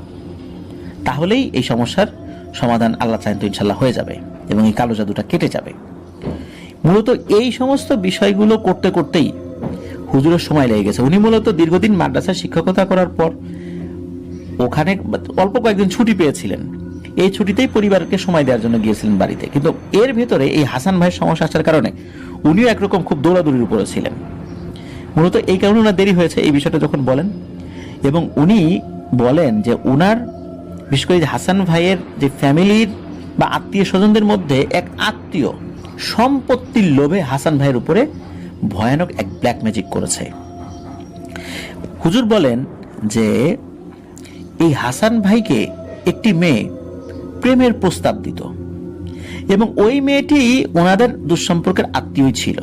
তাহলেই এই সমস্যার সমাধান আল্লাহ চাইলে তো ইনশাল্লাহ হয়ে যাবে এবং এই কালো জাদুটা কেটে যাবে। মূলত এই সমস্ত বিষয়গুলো করতে করতেই হুজুরের সময় লেগে গেছে। উনি মূলত দীর্ঘদিন মাদ্রাসায় শিক্ষকতা করার পর ওখানে অল্প কয়েকদিন ছুটি পেয়েছিলেন। এই ছুটিতেই পরিবারকে সময় দেওয়ার জন্য গিয়েছিলেন বাড়িতে, কিন্তু এর ভেতরে এই হাসান ভাইয়ের সমস্যা আসার কারণে উনিও একরকম খুব দৌড়াদৌড়ির উপরে ছিলেন। মূলত এই কারণে ওনার দেরি হয়েছে এই বিষয়টা যখন বলেন, এবং উনি বলেন যে ওনার বিশেষ করে হাসান ভাইয়ের যে ফ্যামিলির বা আত্মীয় স্বজনদের মধ্যে এক আত্মীয় সম্পত্তির লোভে হাসান ভাইয়ের উপরে ভয়ানক এক ব্ল্যাক ম্যাজিক করেছে। হুজুর বলেন যে এই হাসান ভাইকে একটি মেয়ে প্রেমের প্রস্তাব দিত এবং ওই মেয়েটি ওনাদের দুঃসম্পর্কের আত্মীয় ছিল,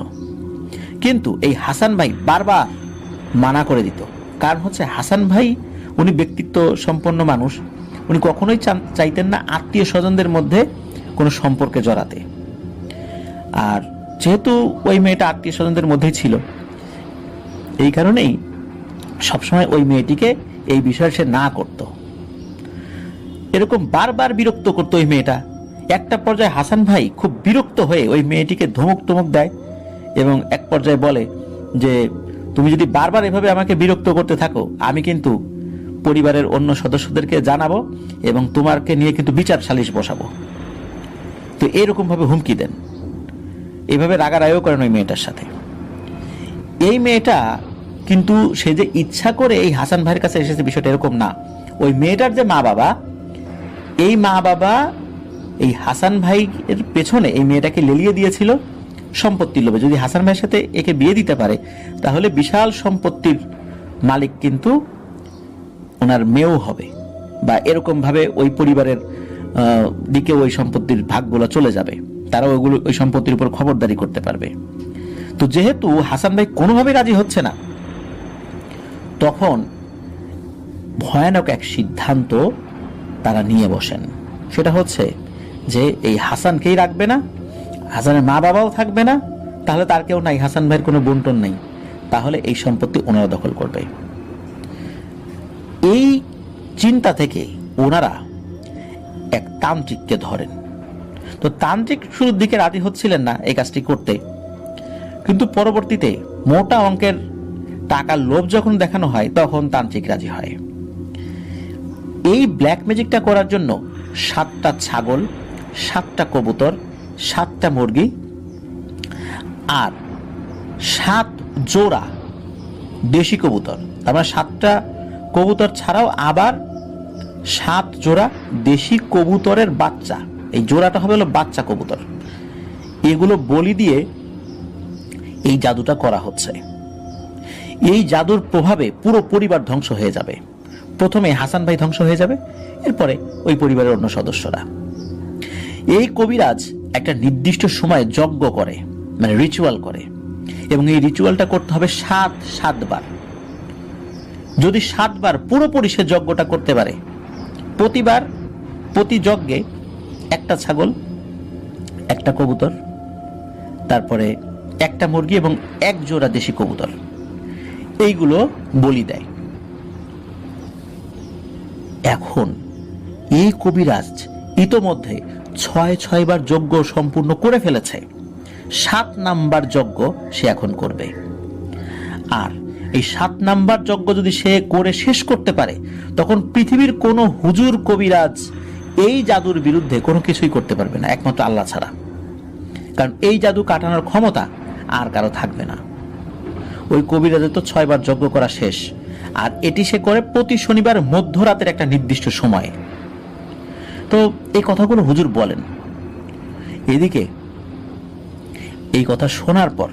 কিন্তু এই হাসান ভাই বারবার মানা করে দিত। কারণ হচ্ছে হাসান ভাই উনি ব্যক্তিত্ব সম্পন্ন মানুষ, উনি কখনোই চাইতেন না আত্মীয় স্বজনদের মধ্যে কোনো সম্পর্কে জড়াতে। আর যেহেতু ওই মেয়েটা আত্মীয় স্বজনদের মধ্যেই ছিল, এই কারণেই সবসময় ওই মেয়েটিকে এই বিষয়ে সে না করত। এরকম বারবার বিরক্ত করতো ওই মেয়েটা। একটা পর্যায়ে হাসান ভাই খুব বিরক্ত হয়ে ওই মেয়েটিকে ধমক দেয় এবং এক পর্যায়ে বলে যে তুমি যদি বারবার এভাবে আমাকে বিরক্ত করতে থাকো, আমি কিন্তু পরিবারের অন্য সদস্যদেরকে জানাবো এবং তোমাকে নিয়ে কিন্তু বিচার সালিশ বসাবো। তো এরকম ভাবে হুমকি দেন, এইভাবে রাগারাগও করেন ওই মেয়েটার সাথে। এই মেয়েটা কিন্তু সে যে ইচ্ছা করে এই হাসান ভাইয়ের কাছে এসেছে বিষয়টা এরকম না। ওই মেয়েটার যে মা বাবা, এই মা বাবা এই হাসান ভাইয়ের পেছনে এই মেয়েটাকে লেলিয়ে দিয়েছিল সম্পত্তির লোভে। যদি হাসান ভাইয়ের সাথে একে বিয়ে দিতে পারে তাহলে বিশাল সম্পত্তির মালিক কিন্তু ওনার মেয়েও হবে, বা এরকম ভাবে ওই পরিবারের দিকে ওই সম্পত্তির ভাগগুলো চলে যাবে, তারা ওই সম্পত্তির উপর খবরদারি করতে পারবে। তো যেহেতু হাসান ভাই কোনোভাবে রাজি হচ্ছে না, তখন ভয়ানক এক সিদ্ধান্ত তারা নিয়ে বসেন। সেটা হচ্ছে যে এই হাসানকেই রাখবে না, হাসানের মা বাবাও থাকবে না, তাহলে তার কেউ নাই, হাসান ভাইয়ের কোনো বন্টন নেই, তাহলে এই সম্পত্তি ওনারা দখল করবে। এই চিন্তা থেকে ওনারা এক তান্ত্রিককে ধরেন। তো তান্ত্রিক শুরুর দিকে রাজি হচ্ছিলেন না এই কাজটি করতে, কিন্তু পরবর্তীতে মোটা অঙ্কের টাকার লোভ যখন দেখানো হয় তখন তান্ত্রিক রাজি হয়। এই ব্ল্যাক ম্যাজিকটা করার জন্য 7টা ছাগল, 7টা কবুতর, 7টা মুরগি আর 7 জোড়া দেশি কবুতর, আমরা 7টা কবুতর ছাড়াও আবার 7 জোড়া দেশি কবুতরের বাচ্চা, এই জোড়াটা হবে হলো বাচ্চা কবুতর, এগুলো বলি দিয়ে এই জাদুটা করা হচ্ছে। এই জাদুর প্রভাবে পুরো পরিবার ধ্বংস হয়ে যাবে। প্রথমে হাসান ভাই ধ্বংস হয়ে যাবে, এরপরে ওই পরিবারের অন্য সদস্যরা। এই কবিরাজ একটা নির্দিষ্ট সময়ে যজ্ঞ করে, মানে রিচুয়াল করে, এবং এই রিচুয়ালটা করতে হবে 7 বার। যদি 7 বার পুরোপুরি সে যজ্ঞটা করতে পারে, প্রতিবার প্রতি যজ্ঞে 1টা ছাগল, 1টা কবুতর, তারপরে 1টা মুরগি এবং 1 জোড়া দেশি কবুতর, এইগুলো বলি দেয়। এখন এই কবিরাজ ইতোমধ্যে 6 বার যজ্ঞ সম্পূর্ণ করে ফেলেছে। 7 নাম্বার যজ্ঞ সে এখন করবে। আর এই 7 নাম্বার যজ্ঞ যদি সে করে শেষ করতে পারে, তখন পৃথিবীর কোনো হুজুর কবিরাজ এই জাদুর বিরুদ্ধে কোনো কিছুই করতে পারবে না, একমাত্র আল্লাহ ছাড়া। কারণ এই জাদু কাটানোর ক্ষমতা আর কারো থাকবে না। ওই কবিরাজের তো 6 বার যজ্ঞ করা শেষ, আর এটি সে করে প্রতি শনিবার মধ্যরাতের একটা নির্দিষ্ট সময়ে। তো এই কথাগুলো হুজুর বলেন। এদিকে এই কথা শোনার পর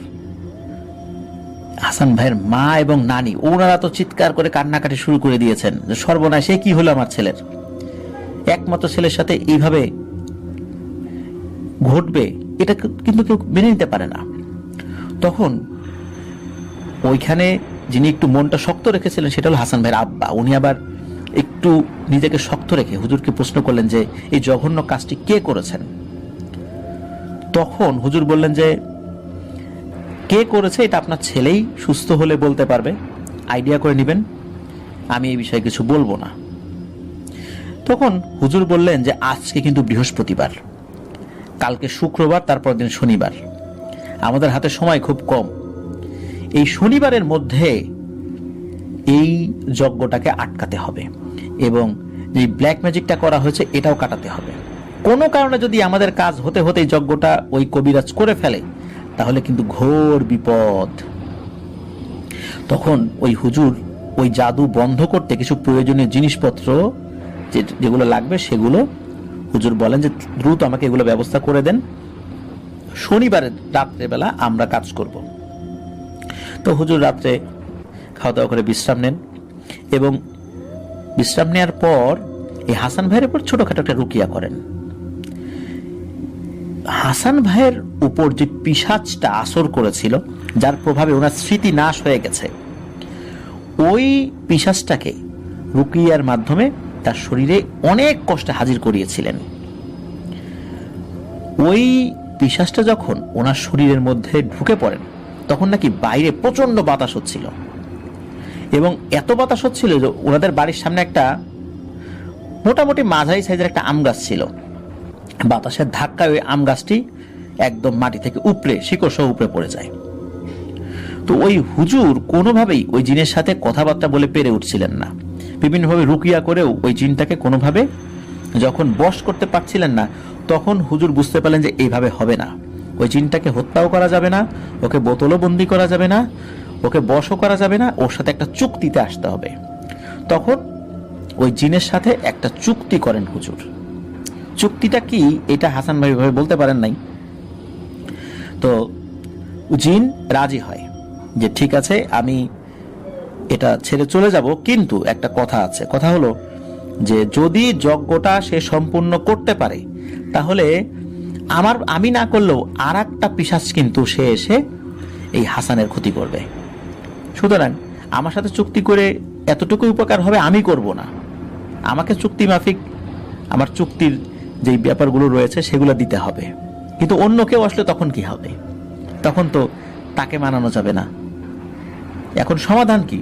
হাসান ভাইয়ের মা এবং নানি, ওনারা তো চিৎকার করে কান্নাকাটি শুরু করে দিয়েছেন যে সর্বনাশ, কি হলো আমার ছেলের, একমাত্র ছেলের সাথে এইভাবে ঘটবে, এটা কিন্তু কেউ মেনে নিতে পারে না। তখন ওইখানে যিনি একটু মনটা শক্ত রেখেছিলেন সেটা হলো হাসান ভাইয়ের আব্বা। উনি আবার একটু নিজেকে শক্ত রেখে হুজুরকে প্রশ্ন করলেন যে এই জঘন্য কাজটি কে করেছেন। তখন হুজুর বললেন যে কে করেছে এটা আপনার ছেলেই সুস্থ হলে বলতে পারবে, আইডিয়া করে নেবেন, আমি এই বিষয়ে কিছু বলবো না। তখন হুজুর বললেন যে আজকে কিন্তু বৃহস্পতিবার, কালকে শুক্রবার, তারপর দিন শনিবার, আমাদের হাতে সময় খুব কম। এই শনিবারের মধ্যে এই যজ্ঞটাকে আটকাতে হবে এবং যে ব্ল্যাক ম্যাজিকটা করা হয়েছে এটাও কাটাতে হবে। কোনো কারণে যদি আমাদের কাজ হতে হতে এই যজ্ঞটা ওই কবিরাজ করে ফেলে, তাহলে কিন্তু ঘোর বিপদ। তখন ওই হুজুর ওই জাদু বন্ধ করতে কিছু প্রয়োজনীয় জিনিসপত্র যেগুলো লাগবে সেগুলো হুজুর বলেন যে দ্রুত আমাকে এগুলো ব্যবস্থা করে দেন, শনিবারের রাত্রেবেলা আমরা কাজ করব। তো হুজুর রাত্রে খাওয়া দাওয়া করে বিশ্রাম নেন এবং বিশ্রাম নেওয়ার পর এই হাসান ভাইয়ের উপর ছোটখাটো একটা রুকিয়া করেন। হাসান ভাইয়ের উপর যে পিশাচটা আসর করেছিল, যার প্রভাবে ওনার স্মৃতি নাশ হয়ে গেছে, ওই পিশাচটাকে রুকিয়ার মাধ্যমে তার শরীরে অনেক কষ্টে হাজির করিয়েছিলেন। ওই পিশাচটা যখন ওনার শরীরের মধ্যে ঢুকে পড়েন, তখন নাকি বাইরে প্রচন্ড বাতাস হচ্ছিল এবং এত বাতাস হচ্ছিল যে ওনাদের বাড়ির সামনে একটা মোটামুটি মাঝারি সাইজের একটা আম গাছ ছিল। বাতাসের ধাক্কায় ওই আম গাছটি একদম মাটি থেকে উপড়ে শিকড় সহ উপড়ে পড়ে যায়। তো ওই হুজুর কোনোভাবেই ওই জিনের সাথে কথাবার্তা বলে পেরে উঠছিলেন না। বিভিন্নভাবে রুকিয়া করেও ওই জিনটাকে কোনোভাবে যখন বশ করতে পারছিলেন না, তখন হুজুর বুঝতে পারলেন যে এইভাবে হবে না। ওই জিনটাকে হত্যাও করা যাবে না, ওকে বোতলও বন্দি করা যাবে না, ওকে বশও করা যাবে না, ওর সাথে একটা চুক্তিতে আসতে হবে। তখন ওই জিনের সাথে একটা চুক্তি করেন হুজুর। চুক্তিটা কি এটা হাসান ভাই ভাবে বলতে পারেন নাই। তো জিন রাজি হয় যে ঠিক আছে, আমি এটা ছেড়ে চলে যাব, কিন্তু একটা কথা আছে। কথা হলো যে যদি যজ্ঞটা সে সম্পূর্ণ করতে পারে, তাহলে আমি না করলেও আর একটা পিশাচ কিন্তু সে এসে এই হাসানের ক্ষতি করবে। সুতরাং আমার সাথে চুক্তি করে এতটুকু উপকার হবে, আমি করব না। আমাকে চুক্তি মাফিক আমার চুক্তির যে ব্যাপারগুলো রয়েছে সেগুলো দিতে হবে। কিন্তু অন্য কেউ আসলে তখন কি হবে? তখন তো তাকে মানানো যাবে না। এখন সমাধান কি?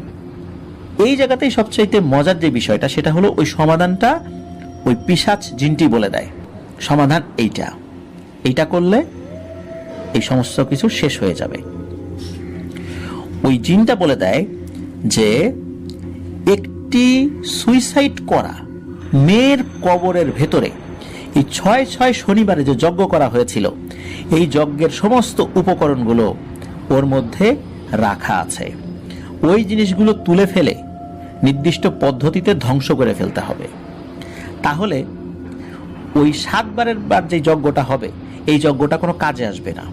এই জায়গাতেই সবচাইতে মজার যে বিষয়টা, সেটা হলো ওই সমাধানটা ওই পিশাচ জিনটি বলে দেয়। সমাধান এইটা এইটা করলে এই সমস্ত কিছু শেষ হয়ে যাবে। ওই জিনটা বলে দেয় যে একটি সুইসাইড করা মেয়ের কবরের ভেতরে এই 6 শনিবারে যে যজ্ঞ করা হয়েছিল, এই যজ্ঞের সমস্ত উপকরণগুলো ওর মধ্যে রাখা আছে। ওই জিনিসগুলো তুলে ফেলে নির্দিষ্ট পদ্ধতিতে ধ্বংস করে ফেলতে হবে। তাহলে ওই 7 বারের বার যে যজ্ঞটা হবে, এই যজ্ঞটা কোনো কাজে আসবে না।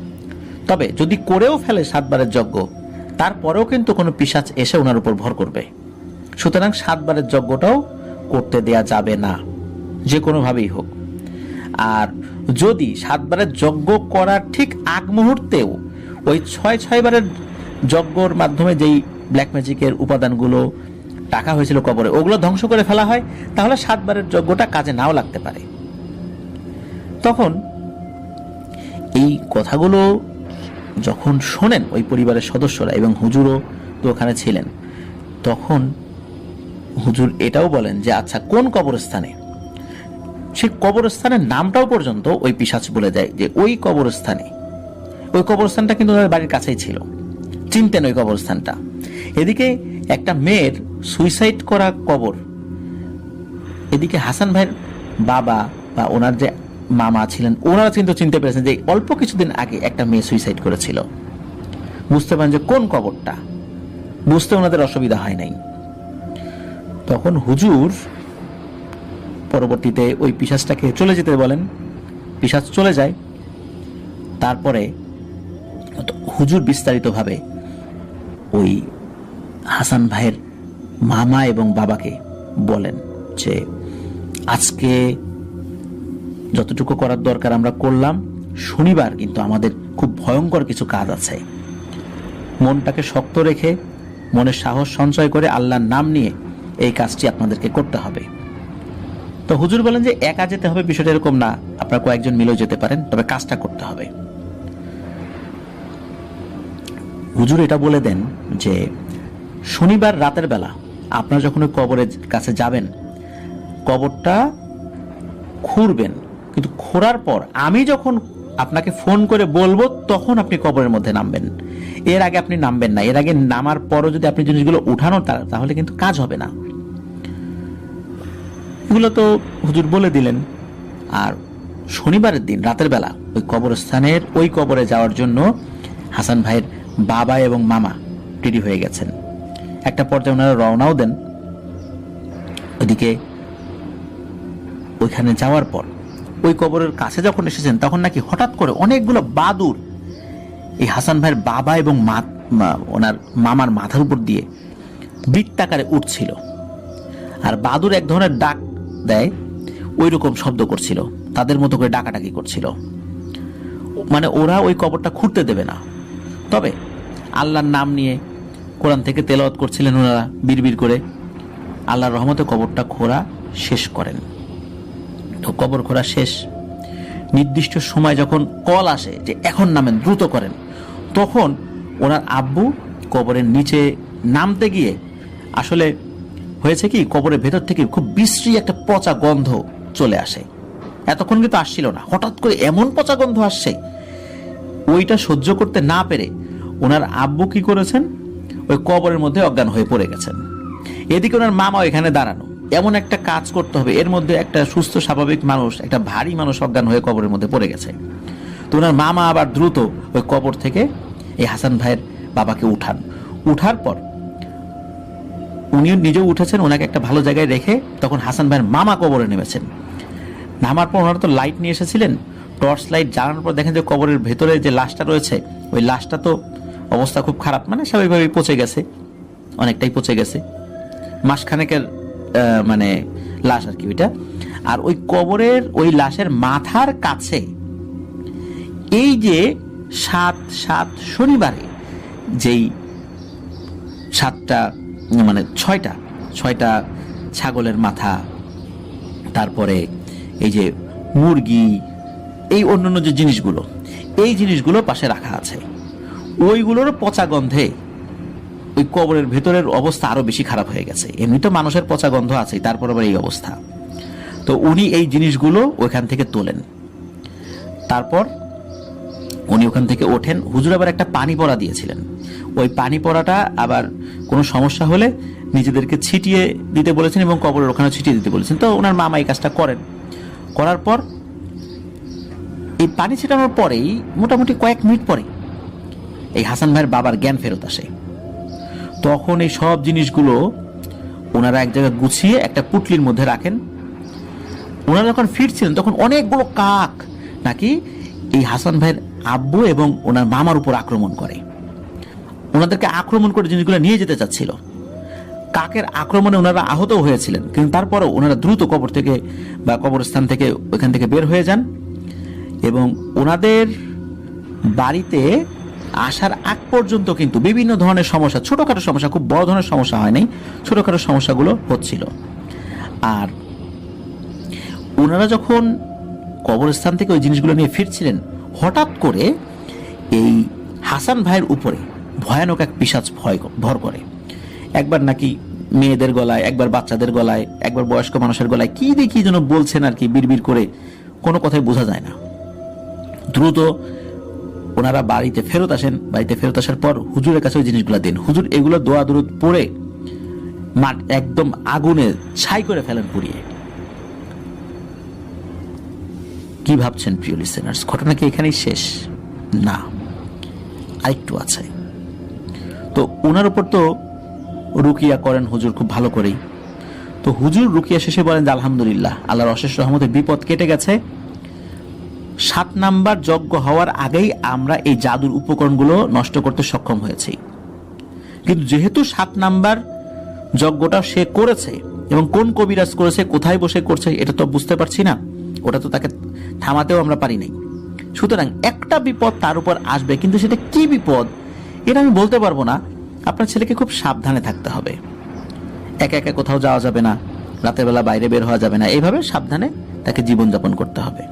তবে যদি করেও ফেলে 7 বারের যজ্ঞ, তারপরেও কিন্তু কোনো পিশাচ এসে ওনার উপর ভর করবে। সুতরাং 7 বারের যজ্ঞটাও করতে দেয়া যাবে না, যে কোনোভাবেই হোক। আর যদি 7 বারের যজ্ঞ করার ঠিক আগ মুহূর্তেও ওই 6 বারের যজ্ঞর মাধ্যমে যেই ব্ল্যাক ম্যাজিকের উপাদানগুলো রাখা হয়েছিল কবরে, ওগুলো ধ্বংস করে ফেলা হয়, তাহলে 7 বারের যজ্ঞটা কাজে নাও লাগতে পারে। তখন এই কথাগুলো যখন শোনেন ওই পরিবারের সদস্যরা, এবং হুজুরও তো ওখানে ছিলেন, তখন হুজুর এটাও বলেন যে আচ্ছা কোন কবরস্থানে, সেই কবরস্থানের নামটাও পর্যন্ত ওই পিশাচ বলে দেয় যে ওই কবরস্থানে। ওই কবরস্থানটা কিন্তু ওদের বাড়ির কাছেই ছিল, চিনতেন ওই কবরস্থানটা। এদিকে একটা মেয়ের সুইসাইড করা কবর, এদিকে হাসান ভাইয়ের বাবা বা ওনার যে মামা ছিলেন, ওনারা কিন্তু চিনতে পেরেছেন যে অল্প কিছুদিন আগে একটা মেয়ে সুইসাইড করেছিল। বুঝতে পারেন যে কোন কবরটা, বুঝতে ওনাদের অসুবিধা হয় নাই। তখন হুজুর পরবর্তীতে ওই পিশাচটাকে চলে যেতে বলেন, পিশাচ চলে যায়। তারপরে হুজুর বিস্তারিতভাবে ওই হাসান ভাইয়ের মামা এবং বাবাকে বলেন যে আজকে যতটুকু করার দরকার আমরা করলাম, শনিবার কিন্তু আমাদের খুব ভয়ঙ্কর কিছু কাজ আছে। মনটাকে শক্ত রেখে, মনে সাহস সঞ্চয় করে আল্লাহর নাম নিয়ে এই কাজটি আপনাদেরকে করতে হবে। তো হুজুর বলেন যে একা যেতে হবে, বিষয়টা এরকম না, আপনারা কয়েকজন মিলেও যেতে পারেন, তবে কাজটা করতে হবে। হুজুর এটা বলে দেন যে শনিবার রাতের বেলা আপনারা যখন ওই কবরের কাছে যাবেন, কবরটা খুঁড়বেন, কিন্তু খোঁড়ার পর আমি যখন আপনাকে ফোন করে বলবো তখন আপনি কবরের মধ্যে নামবেন। এর আগে আপনি নামবেন না। এর আগে নামার পরও যদি আপনি জিনিসগুলো উঠানো, তাহলে কিন্তু কাজ হবে না। এগুলো তো হুজুর বলে দিলেন। আর শনিবারের দিন রাতের বেলা ওই কবরস্থানের ওই কবরে যাওয়ার জন্য হাসান ভাইয়ের বাবা এবং মামা রেডি হয়ে গেছেন। একটা পর্যায়ে ওনারা রওনাও দেন। ওদিকে ওইখানে যাওয়ার পর ওই কবরের কাছে যখন এসেছেন, তখন নাকি হঠাৎ করে অনেকগুলো বাদুর এই হাসান ভাইয়ের বাবা এবং ওনার মামার মাথার উপর দিয়ে বৃত্তাকারে উঠছিল। আর বাদুর এক ধরনের ডাক দেয়, ওই রকম শব্দ করছিল, তাদের মতো করে ডাকাডাকি করছিল। মানে ওরা ওই কবরটা খুঁড়তে দেবে না। তবে আল্লাহর নাম নিয়ে কোরআন থেকে তেলাওয়াত করছিলেন ওনারা বিড়বিড় করে। আল্লাহর রহমতে কবরটা খোঁড়া শেষ করেন। তো কবর খোঁড়া শেষ, নির্দিষ্ট সময় যখন কল আসে যে এখন নামেন, দ্রুত করেন, তখন ওনার আব্বু কবরের নিচে নামতে গিয়ে আসলে হয়েছে কি, কবরের ভেতর থেকে খুব বিশ্রী একটা পচা গন্ধ চলে আসে। এতক্ষণ কিন্তু আসছিল না, হঠাৎ করে এমন পচা গন্ধ আসছে, ওইটা সহ্য করতে না পেরে ওনার আব্বু কি করেছেন, ওই কবরের মধ্যে অজ্ঞান হয়ে পড়ে গেছেন। এদিকে ওনার মামা এখানে দাঁড়ানো। এমন একটা কাজ করতে হবে, এর মধ্যে একটা সুস্থ স্বাভাবিক মানুষ, একটা ভারী মানুষ অজ্ঞান হয়ে কবরের মধ্যে পড়ে গেছে। তো ওনার মামা আবার দ্রুত ওই কবর থেকে এই হাসান ভাইয়ের বাবাকে উঠান। উঠার পর উনি নিজেও উঠেছেন, ওনাকে একটা ভালো জায়গায় রেখে তখন হাসান ভাইয়ের মামা কবরে নেমেছেন। নামার পর ওনারা তো লাইট নিয়ে এসেছিলেন, টর্চ লাইট জ্বালানোর পর দেখেন যে কবরের ভেতরে যে লাশটা রয়েছে, ওই লাশটা তো অবস্থা খুব খারাপ, মানে স্বাভাবিকভাবেই পচে গেছে, অনেকটাই পচে গেছে, মাসখানেকের মানে লাশ আর কি ওইটা। আর ওই কবরের ওই লাশের মাথার কাছে এই যে 7 শনিবারে যেই 7টা মানে 6টা ছাগলের মাথা, তারপরে এই যে মুরগি, এই অন্যান্য যে জিনিসগুলো, এই জিনিসগুলো পাশে রাখা আছে। ওইগুলোর পচা গন্ধে ওই কবরের ভেতরের অবস্থা আরো বেশি খারাপ হয়ে গেছে। এমনি তো মানুষের পচা গন্ধ আছে, তারপর আবার এই অবস্থা। তো উনি এই জিনিসগুলো ওইখান থেকে তোলেন। তারপর উনি ওখান থেকে ওঠেন। হুজুর আবার একটা পানি পড়া দিয়েছিলেন, ওই পানি পড়াটা আবার কোনো সমস্যা হলে নিজেদেরকে ছিটিয়ে দিতে বলেছেন এবং কবরের ওখানে ছিটিয়ে দিতে বলেছেন। তো ওনার মামা এই কাজটা করেন। করার পর এই পানি ছিটানোর পরেই মোটামুটি কয়েক মিনিট পরে এই হাসান ভাইয়ের বাবার জ্ঞান ফেরত আসে। তখন এই সব জিনিসগুলো ওনারা এক জায়গায় গুছিয়ে একটা পুটলির মধ্যে রাখেন। ওনারা যখন ফিরছিলেন তখন অনেকগুলো কাক নাকি এই হাসান ভাইয়ের আব্বু এবং ওনার মামার উপর আক্রমণ করে, ওনাদেরকে আক্রমণ করে জিনিসগুলো নিয়ে যেতে চাচ্ছিল। কাকের আক্রমণে ওনারা আহত হয়েছিলেন, কিন্তু তারপরেও ওনারা দ্রুত কবর থেকে বা কবরস্থান থেকে ওইখান থেকে বের হয়ে যান এবং ওনাদের বাড়িতে আসার আগ পর্যন্ত কিন্তু বিভিন্ন ধরনের সমস্যা, ছোটখাটো সমস্যা, খুব বড় ধরনের সমস্যা হয় নাই, ছোটখাটো সমস্যাগুলো হচ্ছিল। আর ওনারা যখন কবরস্থান থেকে ওই জিনিসগুলো নিয়ে ফিরছিলেন, হঠাৎ করে এই হাসান ভাইয়ের উপরে ভয়ানক এক পিশাচ ভর করে। একবার নাকি মেয়েদের গলায়, একবার বাচ্চাদের গলায়, একবার বয়স্ক মানুষের গলায় কি দিয়ে কি যেন বলছেন আর কি, বিড়বিড় করে, কোনো কথাই বোঝা যায় না। দ্রুত ওনারা বাড়িতে ফেরত আসেন। বাড়িতে ফেরত আসার পর হুজুরের কাছে ওই জিনিসগুলো দেন। হুজুর এগুলো দোয়া দরুদ পড়ে মাঠ একদম আগুনে ছাই করে ফেলেন পুড়িয়ে। কি ভাবছেন প্রিয় লিসেনার্স, ঘটনা কি এখানেই শেষ? না, আরেকটু আছে। তো ওনার উপর তো রুকিয়া করেন হুজুর খুব ভালো করেই। তো হুজুর রুকিয়া শেষে বলেন যে আলহামদুলিল্লাহ, আল্লাহর অশেষ রহমতে বিপদ কেটে গেছে। 7 নাম্বার যজ্ঞ হওয়ার আগেই আমরা এই জাদুর উপকরণগুলো নষ্ট করতে সক্ষম হয়েছি। কিন্তু যেহেতু 7 নাম্বার যজ্ঞটা সে করেছে এবং কোন কবিরাজ করেছে, কোথায় বসে করছে, এটা তো বুঝতে পারছি না, ওটা তো তাকে থামাতেও আমরা পারি নাই। সুতরাং একটা বিপদ তার উপর আসবে, কিন্তু সেটা কি বিপদ এটা আমি বলতে পারবো না। আপনার ছেলেকে খুব সাবধানে থাকতে হবে, একা একা কোথাও যাওয়া যাবে না, রাতের বেলা বাইরে বের হওয়া যাবে না, এইভাবে সাবধানে তাকে জীবনযাপন করতে হবে।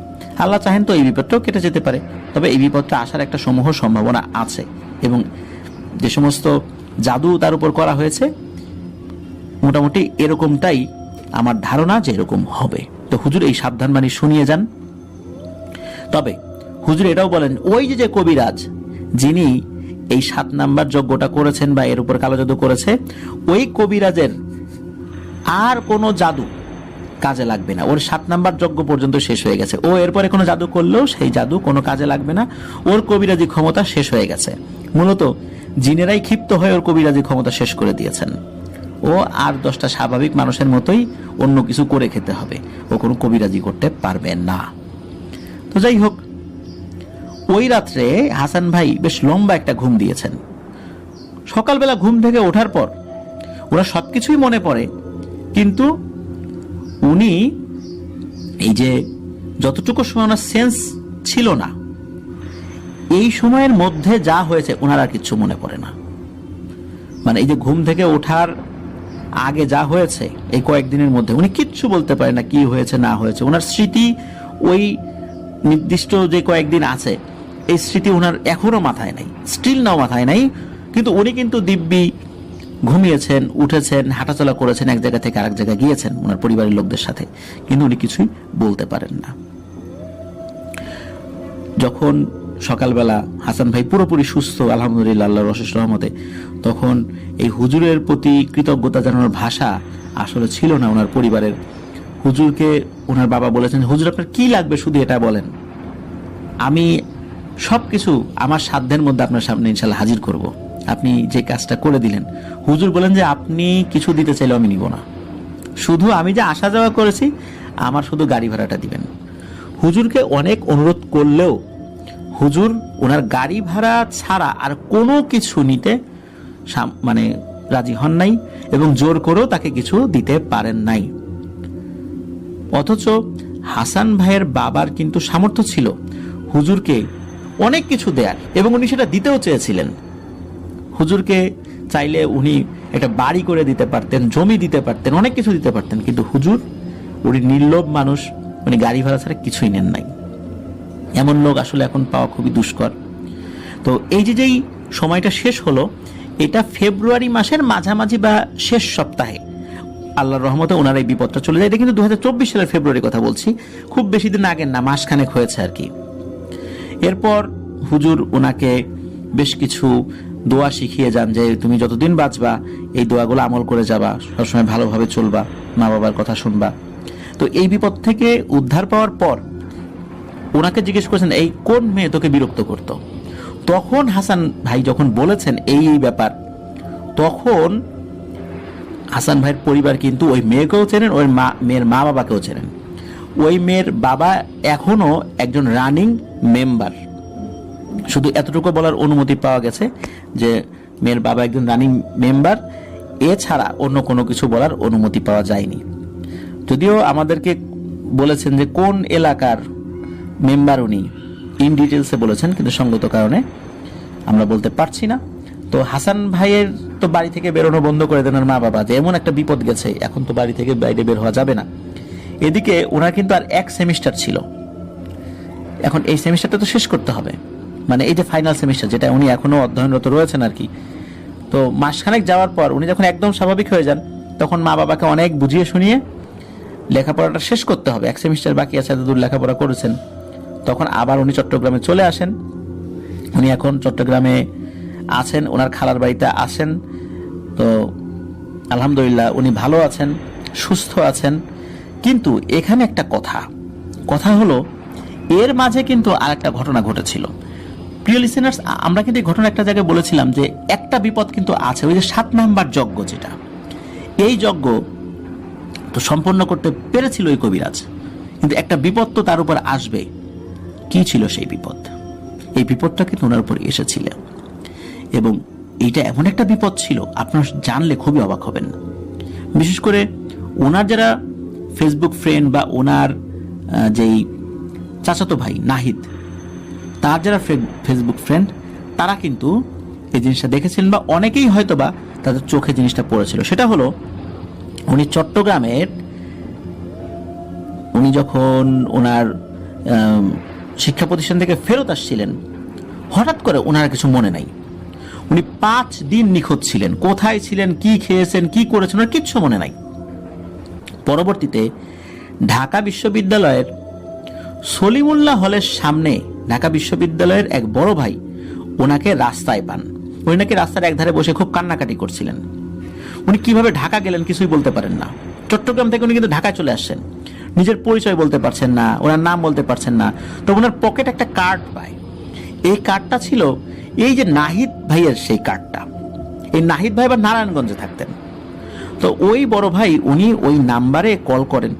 আল্লাহ চাহেন তো এই বিপদটাও কেটে যেতে পারে, তবে এই বিপদটা আসার একটা সমূহ সম্ভাবনা আছে এবং যে সমস্ত জাদু তার উপর করা হয়েছে মোটামুটি এরকমটাই আমার ধারণা যে এরকম হবে। তো হুজুর এই সাবধান বাণী শুনিয়ে যান। তবে হুজুর এটাও বলেন, ওই যে কবিরাজ যিনি এই 7 নাম্বার যজ্ঞটা করেছেন বা এর উপর কালো জাদু করেছে, ওই কবিরাজের আর কোনো জাদু কাজে লাগবে না। ওর 7 নাম্বার যজ্ঞ পর্যন্ত শেষ হয়ে গেছে। ও এরপরে কোনো জাদু করলেও সেই জাদু কোনো কাজে লাগবে না, ওর কবিরাজি ক্ষমতা শেষ হয়ে গেছে। মূলত জিনেরাই ক্ষিপ্ত হয়ে ওর কবিরাজি ক্ষমতা শেষ করে দিয়েছেন। ও আর 10টা স্বাভাবিক মানুষের মতোই অন্য কিছু করে খেতে হবে, ও কোনো কবিরাজি করতে পারবে না। তো যাই হোক, ওই রাত্রে হাসান ভাই বেশ লম্বা একটা ঘুম দিয়েছেন। সকালবেলা ঘুম থেকে ওঠার পর ওরা সবকিছুই মনে পড়ে, কিন্তু উনি এই যে যতটুকু সময় ওনার সেন্স ছিল না, এই সময়ের মধ্যে যা হয়েছে ওনার আর কিচ্ছু মনে পড়ে না। মানে এই যে ঘুম থেকে ওঠার আগে যা হয়েছে এই কয়েকদিনের মধ্যে উনি কিচ্ছু বলতে পারেন না, কি হয়েছে না হয়েছে। ওনার স্মৃতি ওই নির্দিষ্ট যে কয়েকদিন আছে, এই স্মৃতি ওনার এখনো মাথায় নাই, স্টিল নাও মাথায় নাই। কিন্তু উনি কিন্তু দিব্যি ঘুমিয়েছেন, উঠেছেন, হাঁটাচলা করেছেন, এক জায়গা থেকে আরেক জায়গায় গিয়েছেন ওনার পরিবারের লোকদের সাথে, কিন্তু উনি কিছুই বলতে পারেন না। যখন সকালবেলা হাসান ভাই পুরোপুরি সুস্থ আলহামদুলিল্লাহ আল্লাহর অশেষ রহমতে, তখন এই হুজুরের প্রতি কৃতজ্ঞতা জানানোর ভাষা আসলে ছিল না ওনার পরিবারের। হুজুরকে ওনার বাবা বলেছেন, হুজুর আপনার কি লাগবে শুধু এটা বলেন, আমি সবকিছু আমার সাধ্যের মধ্যে আপনার সামনে ইনশাল্লাহ হাজির করব, আপনি যে কাজটা করে দিলেন। হুজুর বলেন যে আপনি কিছু দিতে চাইলে আমি নিব না, শুধু আমি যে আসা যাওয়া করেছি আমার শুধু গাড়ি ভাড়াটা দিবেন। হুজুরকে অনেক অনুরোধ করলেও হুজুর ওনার গাড়ি ভাড়া ছাড়া আর কোনো কিছু নিতে মানে রাজি হন নাই এবং জোর করেও তাকে কিছু দিতে পারেন নাই। অথচ হাসান ভাইয়ের বাবার কিন্তু সামর্থ্য ছিল হুজুরকে অনেক কিছু দেয়ার এবং উনি সেটা দিতেও চেয়েছিলেন। হুজুরকে চাইলে উনি একটা বাড়ি করে দিতে পারতেন, জমি দিতে পারতেন, অনেক কিছু দিতে পারতেন, কিন্তু হুজুর উনি নির্লোভ মানুষ, উনি গাড়ি ভাড়া ছাড়া কিছুই নেন নাই। এমন লোক আসলে এখন পাওয়া খুবই দুষ্কর। তো এই যে যেই সময়টা শেষ হলো, এটা ফেব্রুয়ারি মাসের মাঝামাঝি বা শেষ সপ্তাহে আল্লাহর রহমতে ওনার এই বিপদটা চলে যায়। এটা কিন্তু 2024 সালের ফেব্রুয়ারি কথা বলছি, খুব বেশি দিন আগের না, মাসখানেক হয়েছে আর কি। এরপর হুজুর ওনাকে বেশ কিছু দোয়া শিখিয়ে যান যে তুমি যতদিন বাঁচবা এই দোয়াগুলো আমল করে যাবা, সবসময় ভালোভাবে চলবা, মা বাবার কথা শুনবা। তো এই বিপদ থেকে উদ্ধার পাওয়ার পর ওনাকে জিজ্ঞেস করেছেন এই কোন মেয়ে তোকে বিরক্ত করত। তখন হাসান ভাই যখন বলেছেন এই ব্যাপার, তখন হাসান ভাইয়ের পরিবার কিন্তু ওই মেয়েকেও চেনেন, ওই মেয়ের মা বাবাকেও চেনেন। ওই মেয়ের বাবা এখনো একজন রানিং মেম্বার। শুধু এতটুকু বলার অনুমতি পাওয়া গেছে যে মেয়ের বাবা একজন রানিং মেম্বার, এছাড়া অন্য কোনো কিছু বলার অনুমতি পাওয়া যায়নি। যদিও আমাদেরকে বলেছেন যে কোন এলাকার মেম্বার উনি ইন ডিটেলসে বলেছেন, কিন্তু সঙ্গত কারণে আমরা বলতে পারছি না। তো হাসান ভাইয়ের তো বাড়ি থেকে বেরোনো বন্ধ করে দেন মা বাবা, যে এমন একটা বিপদ গেছে, এখন তো বাড়ি থেকে বাইরে বের হওয়া যাবে না। এদিকে ওনার কিন্তু আর এক সেমিস্টার ছিল, এখন এই সেমিস্টারটা তো শেষ করতে হবে, মানে এই যে ফাইনাল সেমিস্টার যেটা উনি এখনো অধ্যয়নরত রয়েছেন আর কি। তো মাসখানেক যাওয়ার পর উনি যখন একদম স্বাভাবিক হয়ে যান, তখন মা বাবাকে অনেক বুঝিয়ে শুনিয়ে লেখাপড়াটা শেষ করতে হবে, এক সেমিস্টার বাকি আছে, এত দূর লেখাপড়া করেছেন। তখন আবার উনি চট্টগ্রামে চলে আসেন। উনি এখন চট্টগ্রামে আছেন, ওনার খালার বাড়িতে আসেন। তো আলহামদুলিল্লাহ উনি ভালো আছেন, সুস্থ আছেন। কিন্তু এখানে একটা কথা হলো, এর মাঝে কিন্তু আর একটা ঘটনা ঘটেছিল। প্রিয় লিসেনার্স, আমরা কিন্তু এই ঘটনা একটা জায়গায় বলেছিলাম যে একটা বিপদ কিন্তু আছে, ওই যে 7 নাম্বার যজ্ঞ, যেটা এই যজ্ঞ তো সম্পন্ন করতে পেরেছিল ওই কবিরাজ, কিন্তু একটা বিপদ তো তার উপর আসবে। কি ছিল সেই বিপদ? এই বিপদটা কিন্তু ওনার উপর এসেছিল, এবং এইটা এমন একটা বিপদ ছিল আপনারা জানলে খুবই অবাক হবেন। বিশেষ করে ওনার যারা ফেসবুক ফ্রেন্ড বা ওনার যেই চাচাতো ভাই নাহিদ, তার যারা ফেসবুক ফ্রেন্ড, তারা কিন্তু এই জিনিসটা দেখেছিলেন, বা অনেকেই হয়তো বা তাদের চোখে জিনিসটা পড়েছিল। সেটা হলো উনি চট্টগ্রামের, উনি যখন ওনার শিক্ষা প্রতিষ্ঠান থেকে ফেরত আসছিলেন, হঠাৎ করে ওনার কিছু মনে নাই। উনি 5 দিন নিখোঁজ ছিলেন, কোথায় ছিলেন, কি খেয়েছেন, কি করেছেন, ওনার কিচ্ছু মনে নাই। পরবর্তীতে ঢাকা বিশ্ববিদ্যালয়ের সলিমুল্লাহ হলের সামনে ঢাকা বিশ্ববিদ্যালয়ের এক বড় ভাই ওনাকে রাস্তায় পান। উনি নাকি রাস্তার একধারে বসে খুব কান্নাকাটি করছিলেন। উনি কিভাবে ঢাকা গেলেন কিছুই বলতে পারেন না। চট্টগ্রাম থেকে উনি কিন্তু ঢাকায় চলে আসছেন, নিজের পরিচয় বলতে পারছেন না, ওনার নাম বলতে পারছেন না। তো ওনার পকেট একটা কার্ড পায়, এই কার্ডটা ছিল এই যে নাহিদ ভাইয়ের সেই কার্ডটা। এই নাহিদ ভাই বা নারায়ণগঞ্জে থাকতেন। তো ওই বড় ভাই উনি ওই নাম্বারে কল করেন।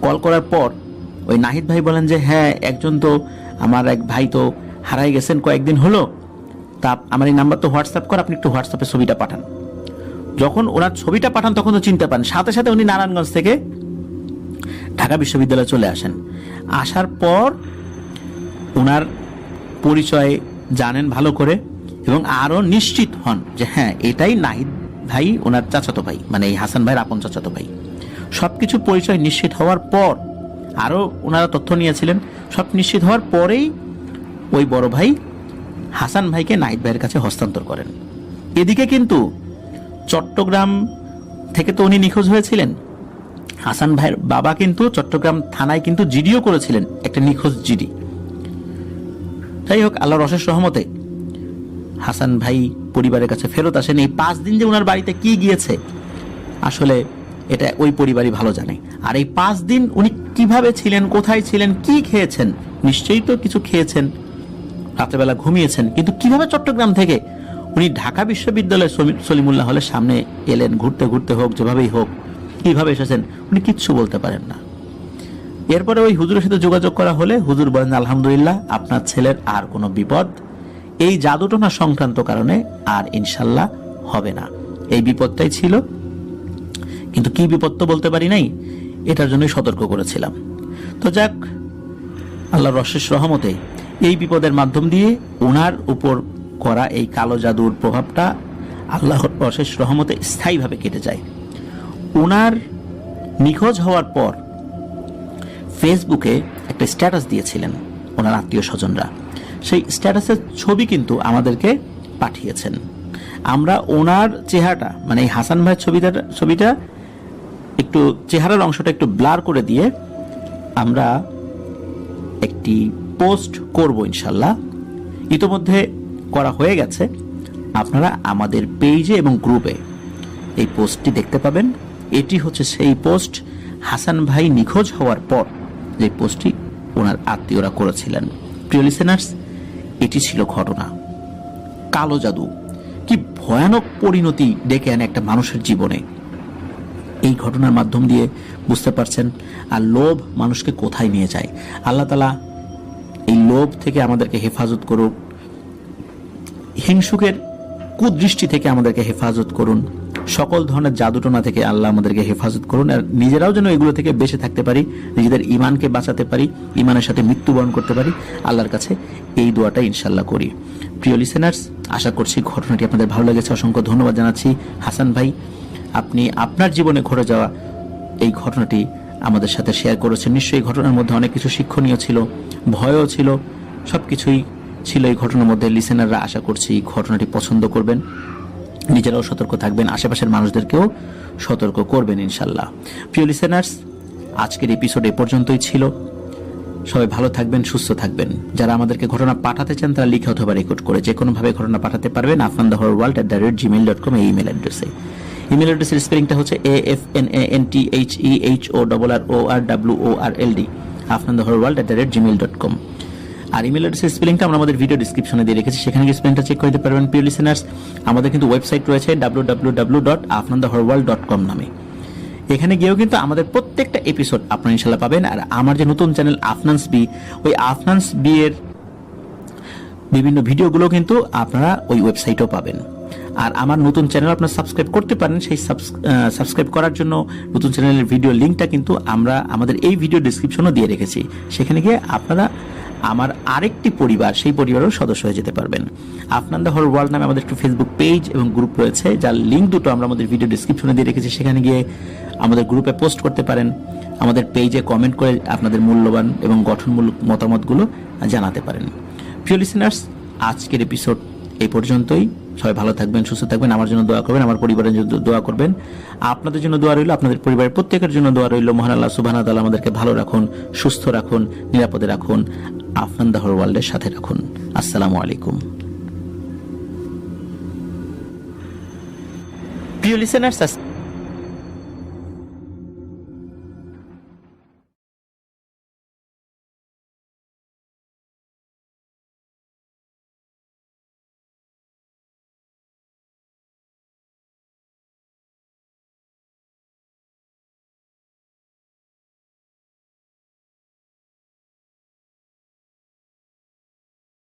কল করার পর ওই নাহিদ ভাই বলেন যে হ্যাঁ, একজন তো আমার এক ভাই তো হারাই গেছেন কয়েকদিন হলো, তা আমার এই নাম্বার তো হোয়াটসঅ্যাপ কর, আপনি একটু হোয়াটসঅ্যাপে ছবিটা পাঠান। যখন ওনার ছবিটা পাঠান তখন তো চিনতে পান, সাথে সাথে উনি নারায়ণগঞ্জ থেকে ঢাকা বিশ্ববিদ্যালয়ে চলে আসেন। আসার পর ওনার পরিচয় জানেন ভালো করে, এবং আরো নিশ্চিত হন যে হ্যাঁ, এটাই নাহিদ ভাই, ওনার চাচাতো ভাই, মানে এই হাসান ভাইয়ের আপন চাচাতো ভাই। সবকিছু পরিচয় নিশ্চিত হওয়ার পর, আরো ওনারা তথ্য নিয়েছিলেন, সব নিশ্চিত হওয়ার পরেই ওই বড় ভাই হাসান ভাইকে নাহিদ ভাইয়ের কাছে হস্তান্তর করেন। এদিকে কিন্তু চট্টগ্রাম থেকে তো উনি নিখোঁজ হয়েছিলেন, হাসান ভাইয়ের বাবা কিন্তু চট্টগ্রাম থানায় কিন্তু জিডিও করেছিলেন, একটা নিখোঁজ জিডি। যাই হোক, আল্লাহর অশেষ রহমতে হাসান ভাই পরিবারের কাছে ফেরত আসেন। এই 5 দিন যে ওনার বাড়িতে কি গিয়েছে আসলে এটা ওই পরিবারই ভালো জানে। আর এই 5 দিন উনি কিভাবে ছিলেন, কোথায় ছিলেন, কি খেয়েছেন, নিশ্চয়ই তো কিছু খেয়েছেন, রাত্রেবেলা ঘুমিয়েছেন, কিন্তু কিভাবে চট্টগ্রাম থেকে উনি ঢাকা বিশ্ববিদ্যালয়ের সলিমুল্লাহ হলের সামনে এলেন, ঘুরতে ঘুরতে হোক, যেভাবেই হোক, কিভাবে এসেছেন, উনি কিচ্ছু বলতে পারেন না। এরপরে ওই হুজুরের সাথে যোগাযোগ করা হলে হুজুর বলেন আলহামদুলিল্লাহ, আপনার ছেলের আর কোনো বিপদ এই জাদুটোনা সংক্রান্ত কারণে আর ইনশাল্লাহ হবে না। এই বিপদটাই ছিল, কিন্তু কি বিপদ তো বলতে পারি নাই, এটার জন্যই সতর্ক করেছিলাম। তো যাক, আল্লাহর অশেষ রহমতে এই বিপদের মাধ্যম দিয়ে ওনার উপর করা এই কালো জাদুর প্রভাবটা আল্লাহর অশেষ রহমতে স্থায়ীভাবে কেটে যায়। ওনার নিখোঁজ হওয়ার পর ফেসবুকে একটা স্ট্যাটাস দিয়েছিলেন ওনার আত্মীয় স্বজনরা। সেই স্ট্যাটাসের ছবি কিন্তু আমাদেরকে পাঠিয়েছেন। আমরা ওনার চেহারাটা, মানে এই হাসান ভাইয়ের ছবিটা একটু, চেহারার অংশটা একটু ব্লার করে দিয়ে আমরা একটি পোস্ট করব ইনশাল্লাহ। ইতোমধ্যে করা হয়ে গেছে, আপনারা আমাদের পেজে এবং গ্রুপে এই পোস্টটি দেখতে পাবেন। এটি হচ্ছে সেই পোস্ট হাসান ভাই নিখোঁজ হওয়ার পর যে পোস্টটি ওনার আত্মীয়রা করেছিলেন। প্রিয় লিসেনার্স, এটি ছিল ঘটনা। কালো জাদু কি ভয়ানক পরিণতি ডেকে আনে একটা মানুষের জীবনে, এই ঘটনার মাধ্যম দিয়ে বুঝতে পারছেন। আর লোভ মানুষকে কোথায় নিয়ে যায়। আল্লাহ তাআলা এই লোভ থেকে আমাদেরকে হেফাজত করুন, হিংসুকের কুদৃষ্টি থেকে আমাদেরকে হেফাজত করুন, সকল ধরনের জাদুটোনা থেকে আল্লাহ আমাদেরকে হেফাজত করুন। আর নিজেরাও যেন এগুলো থেকে বেঁচে থাকতে পারি, নিজেদের ইমানকে বাঁচাতে পারি, ইমানের সাথে মৃত্যুবরণ করতে পারি। আল্লাহর কাছে এই দোয়াটা ইনশাল্লাহ করি। প্রিয় লিসেনার্স, আশা করছি ঘটনাটি আপনাদের ভালো লেগেছে। অসংখ্য ধন্যবাদ জানাচ্ছি হাসান ভাই, আপনি আপনার জীবনে ঘটে যাওয়া এই ঘটনাটি আমাদের সাথে শেয়ার করেছেন। নিশ্চয়ই এই ঘটনার মধ্যে অনেক কিছু শিক্ষণীয় ছিল, ভয়ও ছিল, সবকিছুই ছিল এই ঘটনার মধ্যে। লিসেনাররা আশা করছি ঘটনাটি পছন্দ করবেন, নিজেরাও সতর্ক থাকবেন, আশেপাশের মানুষদেরকেও সতর্ক করবেন ইনশাল্লাহ। প্রিয় লিসেনার্স, আজকের এপিসোড এ পর্যন্তই ছিল। সবাই ভালো থাকবেন, সুস্থ থাকবেন। যারা আমাদেরকে ঘটনা পাঠাতে চান তারা লিখে অথবা রেকর্ড করে যে কোনোভাবে ঘটনা পাঠাতে পারবেন afnanthehorrorworld@gmail.com এই ইমেল অ্যাড্রেসে। ইমেল অ্যাড্রেসের স্পেলিংটা হচ্ছে AFNANTHEHORRORWORLD afnanthehorrorworld@gmail.com। আর ইমেল অ্যাড্রেসের স্পেলিংটা আমরা আমাদের ভিডিও ডিসক্রিপশনে দিয়ে রেখেছি, সেখানে গিয়ে স্পেলিংটা চেক করে দিতে পারবেন। প্রিয় লিসেনার্স, আমাদের কিন্তু ওয়েবসাইট রয়েছে www.afnanthehorrorworld.com নামে। এখানে গিয়েও কিন্তু আমাদের প্রত্যেকটা এপিসোড আপনারা ইনশাল্লাহ পাবেন। আর আমার যে নতুন চ্যানেল আফনান্স বি, ওই আফনান্স বি এর বিভিন্ন ভিডিওগুলো কিন্তু আপনারা ওই ওয়েবসাইটেও পাবেন। আর আমার নতুন চ্যানেল আপনারা সাবস্ক্রাইব করতে পারেন। সেই সাবস্ক্রাইব করার জন্য নতুন চ্যানেলের ভিডিও লিঙ্কটা কিন্তু আমরা আমাদের এই ভিডিও ডিসক্রিপশনও দিয়ে রেখেছি, সেখানে গিয়ে আপনারা আমার আরেকটি পরিবার, সেই পরিবারের সদস্য হয়ে যেতে পারবেন। আফনান দ্য হরর ওয়ার্ল্ড নামে আমাদের একটু ফেসবুক পেজ এবং গ্রুপ রয়েছে, যার লিঙ্ক দুটো আমরা আমাদের ভিডিও ডিসক্রিপশনে দিয়ে রেখেছি, সেখানে গিয়ে আমাদের গ্রুপে পোস্ট করতে পারেন, আমাদের পেজে কমেন্ট করে আপনাদের মূল্যবান এবং গঠনমূলক মতামতগুলো জানাতে পারেন। প্রিয় লিসেনার্স, আজকের এপিসোড এই পর্যন্তই। সবাই ভালো থাকবেন, সুস্থ থাকবেন, আমার জন্য দোয়া করবেন, আমার পরিবারের জন্য দোয়া করবেন, আপনাদের জন্য দোয়া রইল, আপনাদের পরিবারের প্রত্যেকের জন্য দোয়া রইল। মহান আল্লাহ সুবহানাহু ওয়া তাআলা আমাদেরকে ভালো রাখুন, সুস্থ রাখুন, নিরাপদে রাখুন, আফনান দ্য হরর ওয়ার্ল্ডের সাথে রাখুন। আসসালামু আলাইকুম। প্রিয় লিসেনার্স,